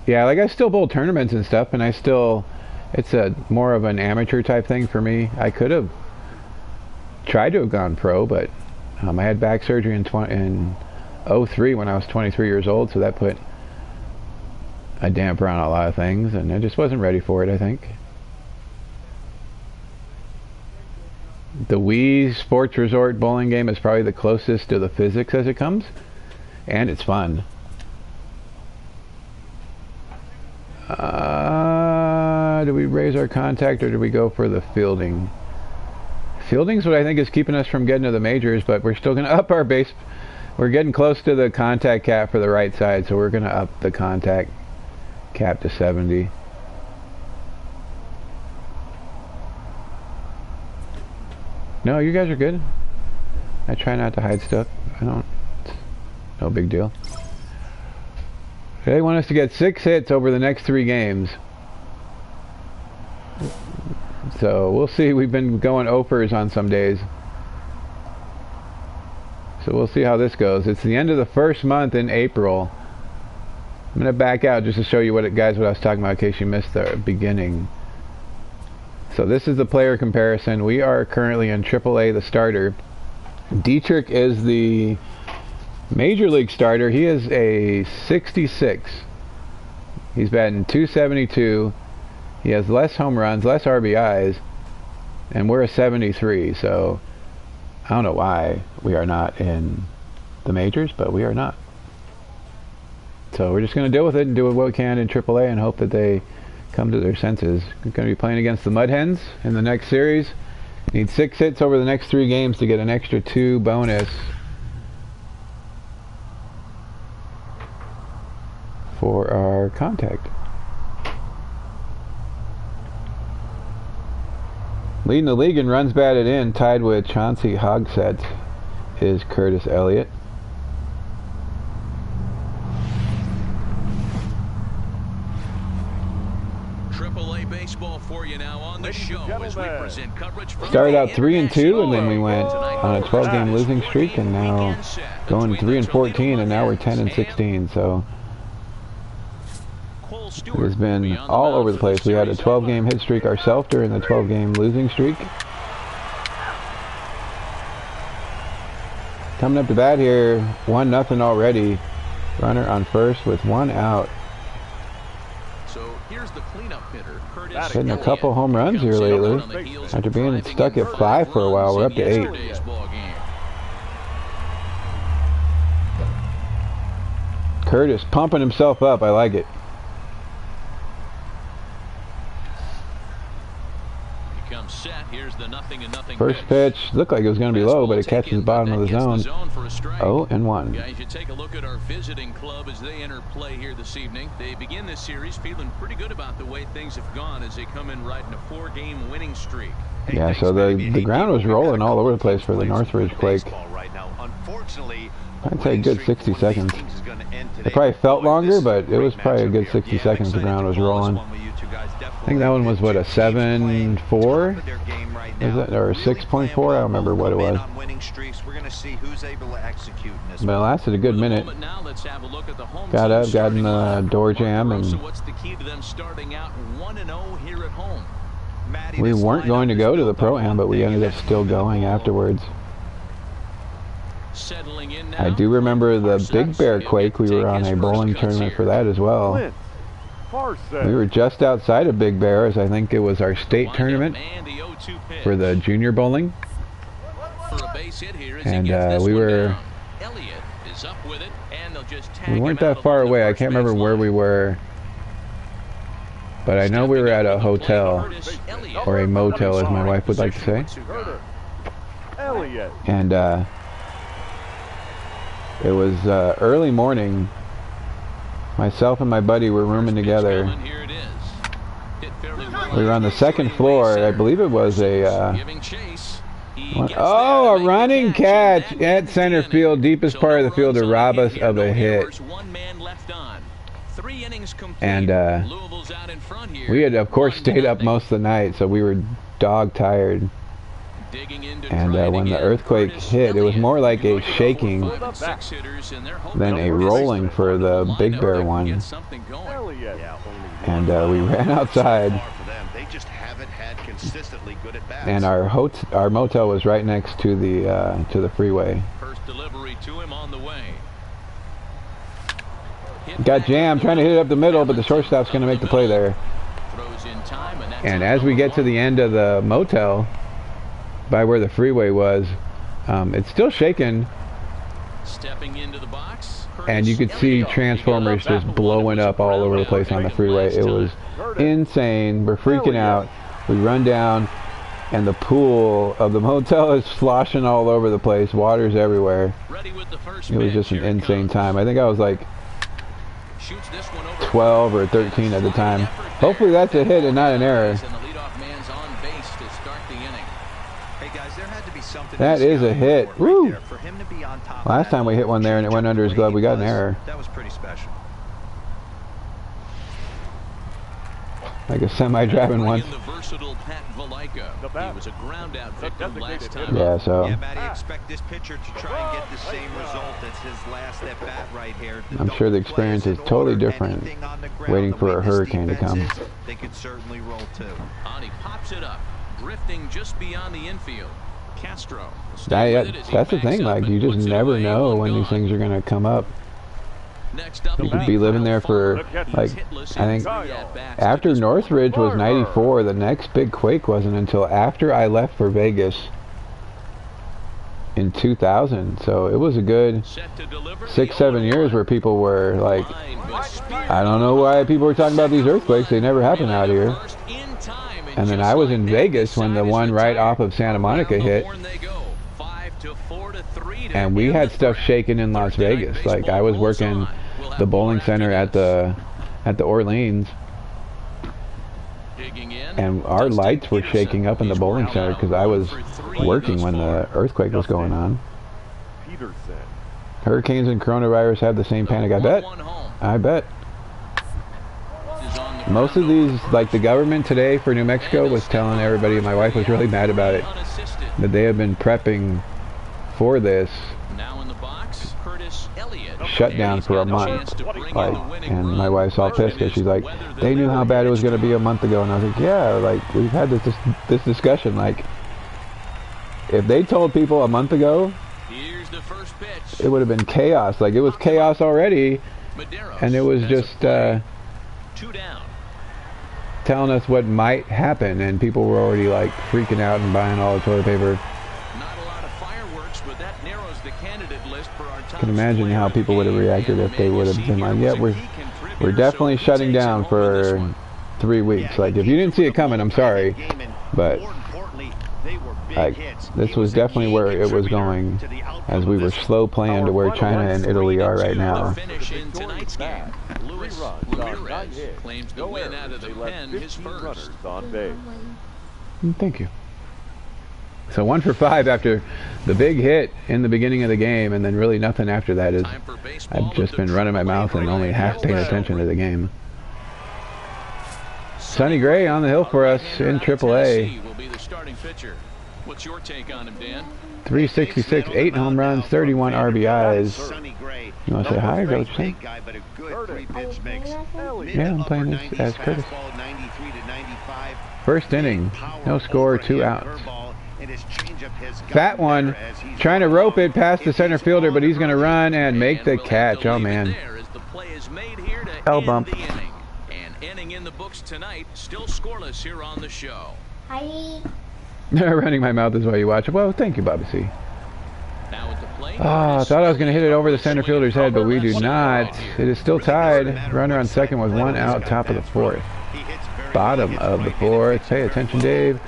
Yeah, like, I still bowl tournaments and stuff, and it's a more of an amateur type thing for me. I could have tried to have gone pro, but I had back surgery in 03 when I was 23 years old, so that put a damper on a lot of things, and I just wasn't ready for it, I think. The Wii Sports Resort bowling game is probably the closest to the physics as it comes, and it's fun. Do we raise our contact, or do we go for the fielding? Fielding's what I think is keeping us from getting to the majors, but we're still going to up our base. We're getting close to the contact cap for the right side, so we're going to up the contact. Cap to 70. No, you guys are good. I try not to hide stuff. I don't. No big deal. They want us to get 6 hits over the next 3 games. So we'll see. We've been going opers on some days. So we'll see how this goes. It's the end of the first month in April. I'm going to back out just to show you what I was talking about in case you missed the beginning. So this is the player comparison. We are currently in AAA, the starter. Dietrich is the Major League starter. He is a 66. He's batting .272. He has less home runs, less RBIs, and we're a 73. So I don't know why we are not in the majors, but we are not. So we're just going to deal with it and do what we can in AAA and hope that they come to their senses. We're going to be playing against the Mud Hens in the next series. Need 6 hits over the next 3 games to get an extra 2 bonus for our contact. Leading the league in runs batted in, tied with Chauncey Hogsett, is Curtis Elliott. AAA baseball for you now on the show as we present coverage from Started out 3-2, and then we went on a 12-game losing streak, and now going 3-14, and now we're 10-16. So it has been all over the place. We had a 12-game hit streak ourselves during the 12-game losing streak. Coming up to bat here, 1-0 already. Runner on first with 1 out. So here's the cleanup hitter, Curtis. Hitting a couple home runs here lately. After being stuck at 5 for a while, we're up to 8. Curtis pumping himself up. I like it. Set. Here's the 0-0 first pitch looked like it was going to be low, but it catches the bottom of the zone. 0-1. Guys, you take a look at our visiting club as they enter play here this evening. They begin this series feeling pretty good about the way things have gone as they come in riding a 4-game winning streak. Yeah, so the ground was rolling all over the place for the Northridge Quake. I'd say a good 60 seconds. It probably felt longer, but it was probably a good 60 seconds the ground was rolling. I think that one was, what, a 7.4? Is it? Or a 6.4? I don't remember what it was. But it lasted a good minute. Got up, got in the door jam, and we weren't going to go to the Pro-Am, but we ended up still going afterwards. I do remember the Big Bear Quake. We were on a bowling tournament for that as well. We were just outside of Big Bear, as I think it was our state tournament for the junior bowling. And we weren't that far away. I can't remember where we were, but I know we were at a hotel, or a motel as my wife would like to say. And it was early morning. Myself and my buddy were rooming together. We were on the 2nd floor. I believe it was a a running catch at center field, deepest part of the field, to rob us of a hit. And we had, of course, stayed up most of the night, so we were dog tired. And when the earthquake hit, it was more like a shaking than a rolling for the Big Bear one. And we ran outside, and our motel was right next to the freeway. Got jammed trying to hit it up the middle, but the shortstop's going to make the play there. And as we get to the end of the motel, by where the freeway was, it's still shaking, and you could see transformers just blowing up all over the place on the freeway. It was insane. We're freaking out. We run down, and the pool of the motel is sloshing all over the place. Water's everywhere. It was just an insane time. I think I was like Shoots this one over 12 or 13 at the time. Hopefully that's a hit and not an error. And the leadoff man's on base to start the inning. Hey guys, there had to be something. That is a hit. Right Woo! there. For him to be on top Last time we hit one there and it went under his glove, we got an error. That was pretty special. Like a semi-driving one. The versatile Pat Valaika. He was a ground out victim last time. Yeah, so Yeah, Matty, expect this pitcher to try and get the same result as his last at bat right here. I'm sure the experience is totally different waiting for a hurricane to come. They could certainly roll too. And he pops it up, drifting just beyond the infield. Castro. That's the thing, like you just never know when these things are going to come up. You could be living there for, like, I think after Northridge was 94, the next big quake wasn't until after I left for Vegas in 2000. So it was a good 6-7 years where people were like, I don't know why people were talking about these earthquakes, they never happen out here. And then I was in Vegas when the one right off of Santa Monica hit. And we had stuff shaking in Las Vegas. Like I was working the bowling center at the Orleans, and our lights were shaking up in the bowling center because I was working when the earthquake was going on. Hurricanes and coronavirus have the same panic. I bet. Most of these, like the government today for New Mexico was telling everybody, my wife was really mad about it, that they have been prepping for this shutdown for a month. Like, and my wife's all pissed because she's like, they knew how bad it was going to be a month ago. And I was like, yeah, like we've had this discussion. Like, if they told people a month ago, it would have been chaos. Like it was chaos already, and it was just telling us what might happen, and people were already like freaking out and buying all the toilet paper. I can imagine how people would have reacted if they would have been like, yeah, we're definitely shutting down for 3 weeks. Like, if you didn't see it coming, I'm sorry, but like, this was definitely where it was going, as we were slow playing to where China and Italy are right now. Claims the win out of the pen, his first. Thank you. So 1 for 5 after the big hit in the beginning of the game, and then really nothing after that. Is I've just been running my mouth and only half paying attention to the game. Sonny Gray on the hill for us in AAA. Will be the starting pitcher. What's your take on him, Dan? 366, 8 home runs, 31 RBIs. You want to say hi or go what you're saying? Yeah, I'm playing this as Curtis. First inning, no score, 2 outs. Fat one, trying to rope it past the center fielder, but he's going to run and make the catch. Oh, man. L bump. And inning in the books tonight, still scoreless here on the show. Hi. Running my mouth is why you watch it. Well, thank you, Bobby C. Now at the plate. Oh, I thought I was going to hit it over the center fielder's head, but we do not. It is still tied. Runner on second with 1 out, top of the 4th. Bottom of the 4th. Pay attention, Dave.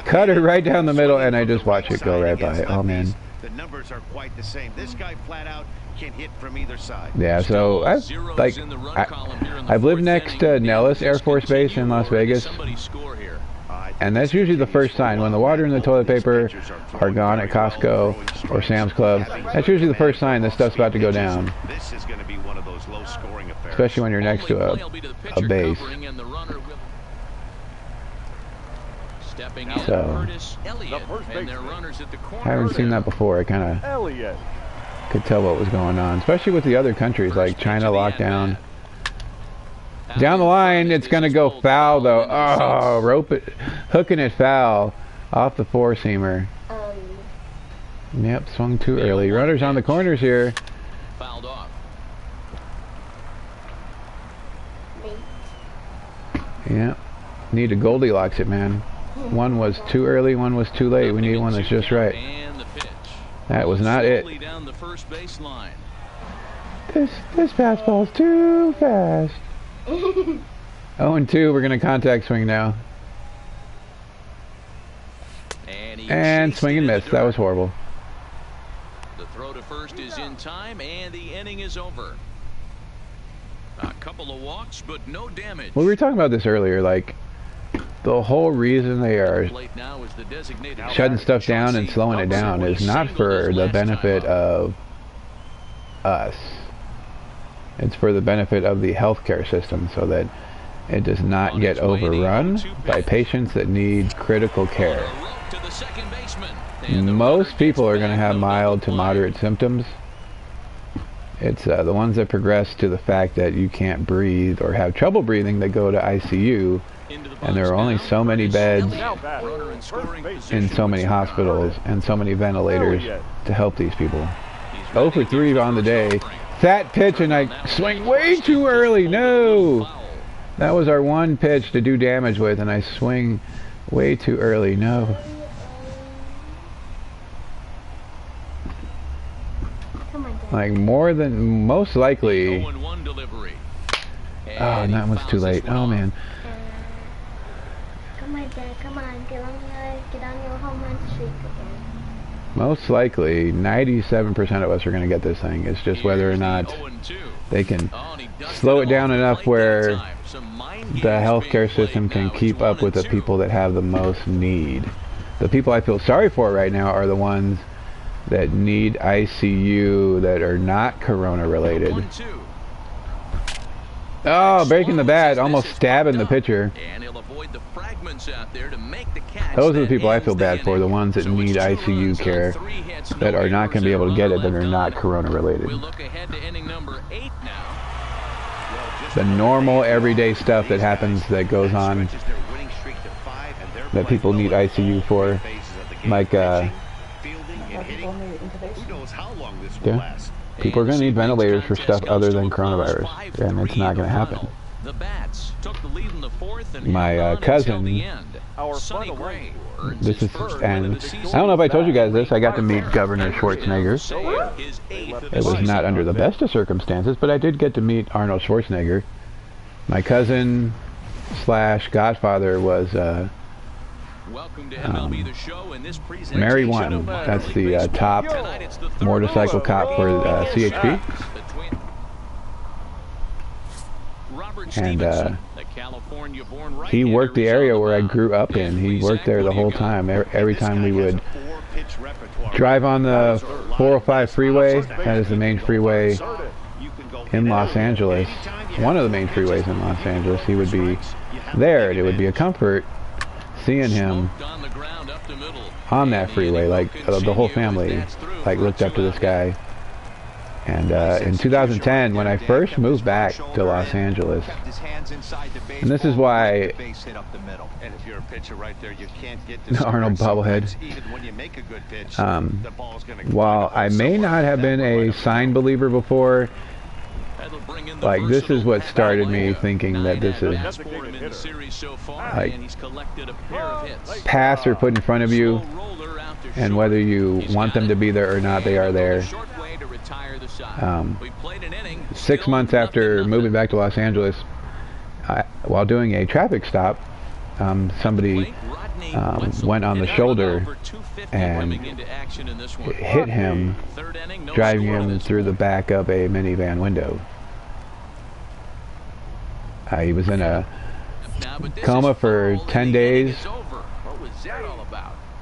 Cutter right down the middle, and I just watch it go right by. Oh, man. The numbers are quite the same. This guy flat out can hit from either side. Yeah, so I've lived next to Nellis Air Force Base in Las Vegas, and that's usually the first sign when the water and the toilet paper are gone at Costco or Sam's Club. That's usually the first sign this stuff's about to go down. This is going to be one of those low-scoring affairs. Especially when you're next to a base. So, I haven't seen that before. I kind of could tell what was going on, especially with the other countries like China lockdown. Down the line, it's going to go foul though. Oh, rope it, hooking it foul off the 4-seamer. Yep, swung too early. Runners on the corners here. Fouled off. Yep, need to Goldilocks it, man. One was too early, one was too late. We need one that's just right. That was not it. This fastball's too fast. 0-2, we're going to contact swing now. And swing and miss. That was horrible. The throw to first is in time, and the inning is over. couple of walks, but no damage. We were talking about this earlier, like the whole reason they are shutting stuff down and slowing it down is not for the benefit of us. It's for the benefit of the healthcare system, so that it does not get overrun by patients that need critical care. Most people are going to have mild to moderate symptoms. It's the ones that progress to the fact that you can't breathe or have trouble breathing that go to ICU, and there are only so many beds in so many hospitals and so many ventilators to help these people. 0 for 3 on the day. Fat pitch, and I swing way too early. No! That was our one pitch to do damage with, and I swing way too early. No. Like most likely. Oh, and that was too late. Oh man. Come on, Dad. Come on. Get on your home run streak again. Most likely, 97% of us are going to get this thing. It's just whether or not they can slow it down enough where the healthcare system can keep up with the people that have the most need. The people I feel sorry for right now are the ones that need ICU that are not corona related. Oh, breaking the bat, almost stabbing the pitcher. Those are the people I feel bad for, the ones that need ICU care, that are not going to be able to get it, that are not corona related. The normal everyday stuff that happens, that goes on, that people need ICU for, like yeah, people are going to need ventilators for stuff other than coronavirus, and it's not going to happen. My cousin, this is, and I don't know if I told you guys this, I got to meet Governor Schwarzenegger. It was not under the best of circumstances, but I did get to meet Arnold Schwarzenegger. My cousin slash godfather was Mary 1. That's the top motorcycle cop for CHP. And he worked the area where I grew up in. He worked there the whole time. Every time we would drive on the 405 freeway, that is the main freeway in Los Angeles, one of the main freeways in Los Angeles, he would be there, and it would be a comfort seeing him on that freeway. Like the whole family like looked up to this guy. And in 2010, when I first moved back to Los Angeles, and this is why Arnold bobblehead, while I may not have been a sign believer before, like this is what started me thinking that this is like pass or put in front of you, and whether you want them to be there or not, they are there. 6 months after moving back to Los Angeles, while doing a traffic stop, somebody went on the shoulder and hit him, driving him through the back of a minivan window. He was in a coma for 10 days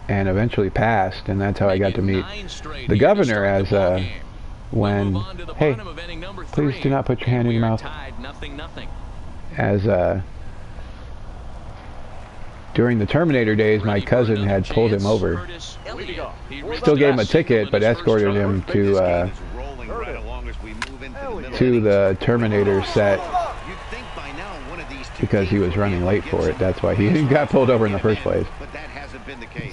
and eventually passed, and that's how I got to meet the governor as when, hey, please do not put your hand in your mouth, as during the Terminator days, my cousin had pulled him over, still gave him a ticket, but escorted him to the Terminator set because he was running late for it. That's why he got pulled over in the first place.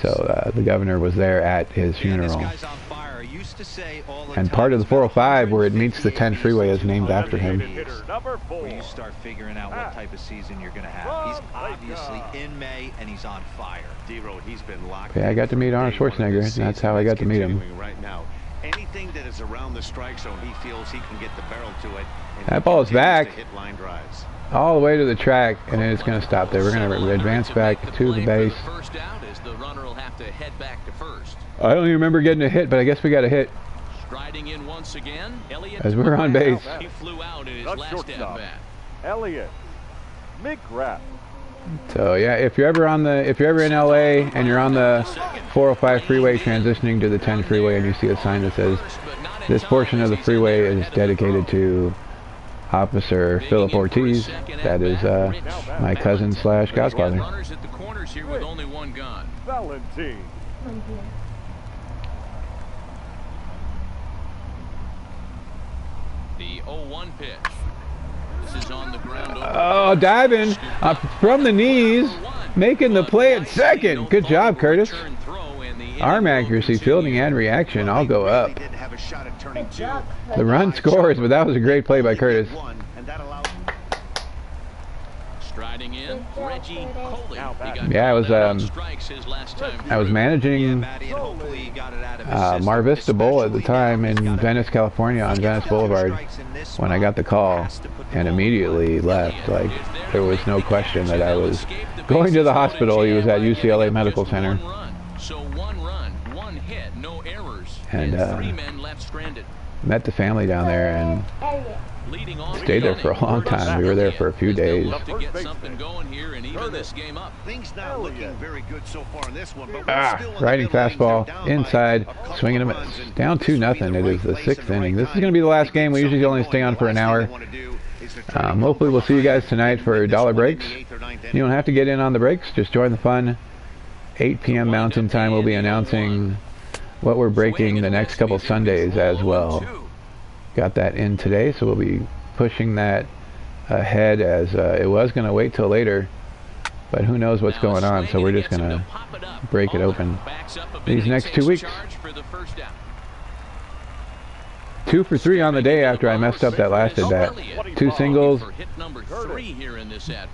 So the governor was there at his funeral. And part of the 405 where it meets the 10 freeway is named after him. Where you start figuring out what type of season you're going to have. He's obviously in May and he's on fire. D-Road, he's been locked. Yeah, I got to meet Arnold Schwarzenegger. That's how I got to meet him. Right now. Anything that is around the strike zone, he feels he can get the barrel to it. That ball is back all the way to the track, and then it's going to stop there. We're going to advance back to the base. I don't even remember getting a hit, but I guess we got a hit. Striding in once again, As we're on base. He flew out in his last at bat. Elliott McGrath. So yeah, if you're ever in LA and you're on the 405 freeway transitioning to the 10 freeway and you see a sign that says this portion of the freeway is dedicated to Officer Philip Ortiz, that is my cousin / godfather. Runners at the corners here with only one gone. Valentine. The 0-1 pitch. This is on the ground. Oh, diving from the knees, making the play at second. Good job, Curtis. Arm accuracy, fielding, and reaction all go up. The run scores, but that was a great play by Curtis. Striding in, Reggie Coley. Yeah, I was managing Mar Vista Bowl at the time in Venice, California, on Venice Boulevard when I got the call, and immediately left. Like, there was no question that I was going to the hospital. He was at UCLA Medical Center. So 1 run, 1 hit, no errors, and 3 men left stranded. Met the family down there and stayed there for a long time. We were there for a few days. To get something going here and even this game up. Things not looking very good so far in this one, but riding fastball inside, swinging a miss. Down 2-0. It is the 6th inning. This is going to be the last game. We usually only stay on for an hour. Hopefully we'll see you guys tonight for dollar breaks. You don't have to get in on the breaks. Just join the fun. 8 p.m. Mountain Time. We'll be announcing what we're breaking the next couple Sundays as well. Got that in today, so we'll be pushing that ahead, as it was going to wait till later, but who knows what's going on, so we're just going to break it open these next 2 weeks. 2 for 3 on the day after I messed up that last at bat. 2 singles,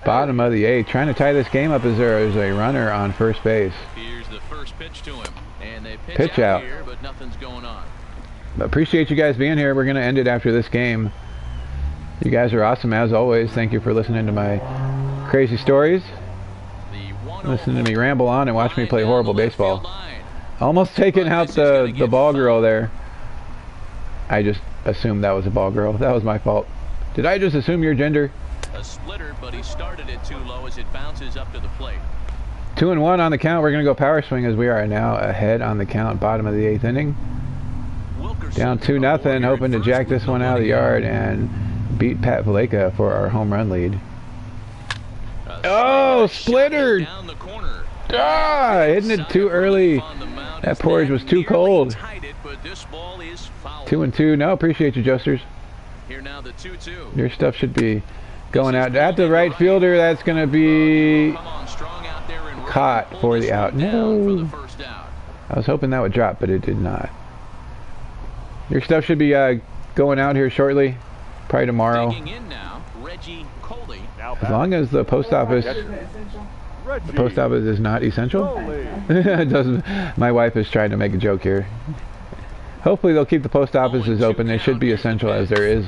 bottom of the 8th. Trying to tie this game up as there is a runner on first base. Here's the first pitch to him, and they pitch out here, but nothing's going on. Appreciate you guys being here. We're going to end it after this game. You guys are awesome as always. Thank you for listening to my crazy stories. Listen to me ramble on and watch me play horrible baseball. Almost taking out the ball girl there. I just assumed that was a ball girl. That was my fault. Did I just assume your gender? A splitter, but he started it too low as it bounces up to the plate. 2-1 on the count. We're going to go power swing as we are now ahead on the count, bottom of the 8th inning. Down 2-0, hoping to jack this one out of the yard and beat Pat Valleca for our home run lead. Oh, splittered! Hitting it too early. That porridge was too cold. 2-2. No, appreciate you, Justers. Your stuff should be going out. At the right fielder, that's going to be caught for the out. No. I was hoping that would drop, but it did not. Your stuff should be going out here shortly, probably tomorrow. As long as the post office is not essential. It doesn't. My wife is trying to make a joke here. Hopefully they'll keep the post offices open. They should be essential, as there is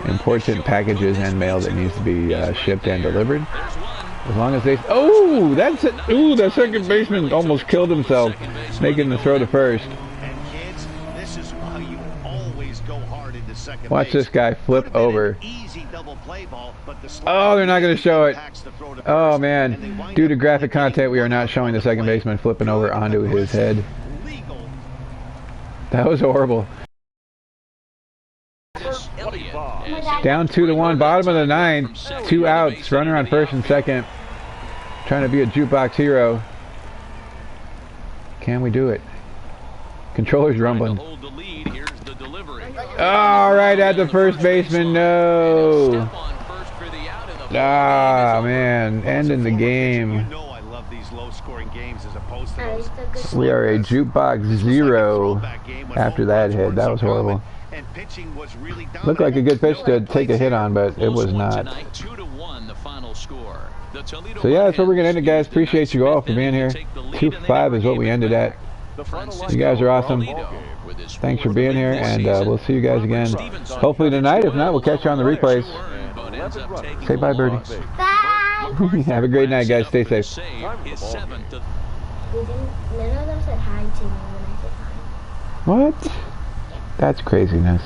important packages and mail that needs to be shipped and delivered. As long as they... Oh, that's it. Ooh, that second baseman almost killed himself making the throw to first. Watch this guy flip over. Oh, they're not going to show it. Oh, man. Due to graphic content, we are not showing the second baseman flipping over onto his head. That was horrible. Down 2-1, bottom of the 9th. 2 outs, runner on first and second. Trying to be a jukebox hero. Can we do it? Controller's rumbling. Oh, right at the first baseman, no. Ah, man, ending the game. We are a jukebox 0 after that hit. That was horrible. Looked like a good pitch to take a hit on, but it was not. So yeah, that's where we're going to end it, guys. Appreciate you all for being here. 2-5 is what we ended at. You guys are awesome. Thanks for being here, and we'll see you guys again hopefully tonight. If not, we'll catch you on the replays. Say bye, Birdie. Bye. Have a great night, guys. Stay safe. None of them said hi to me when I said hi. What? That's craziness.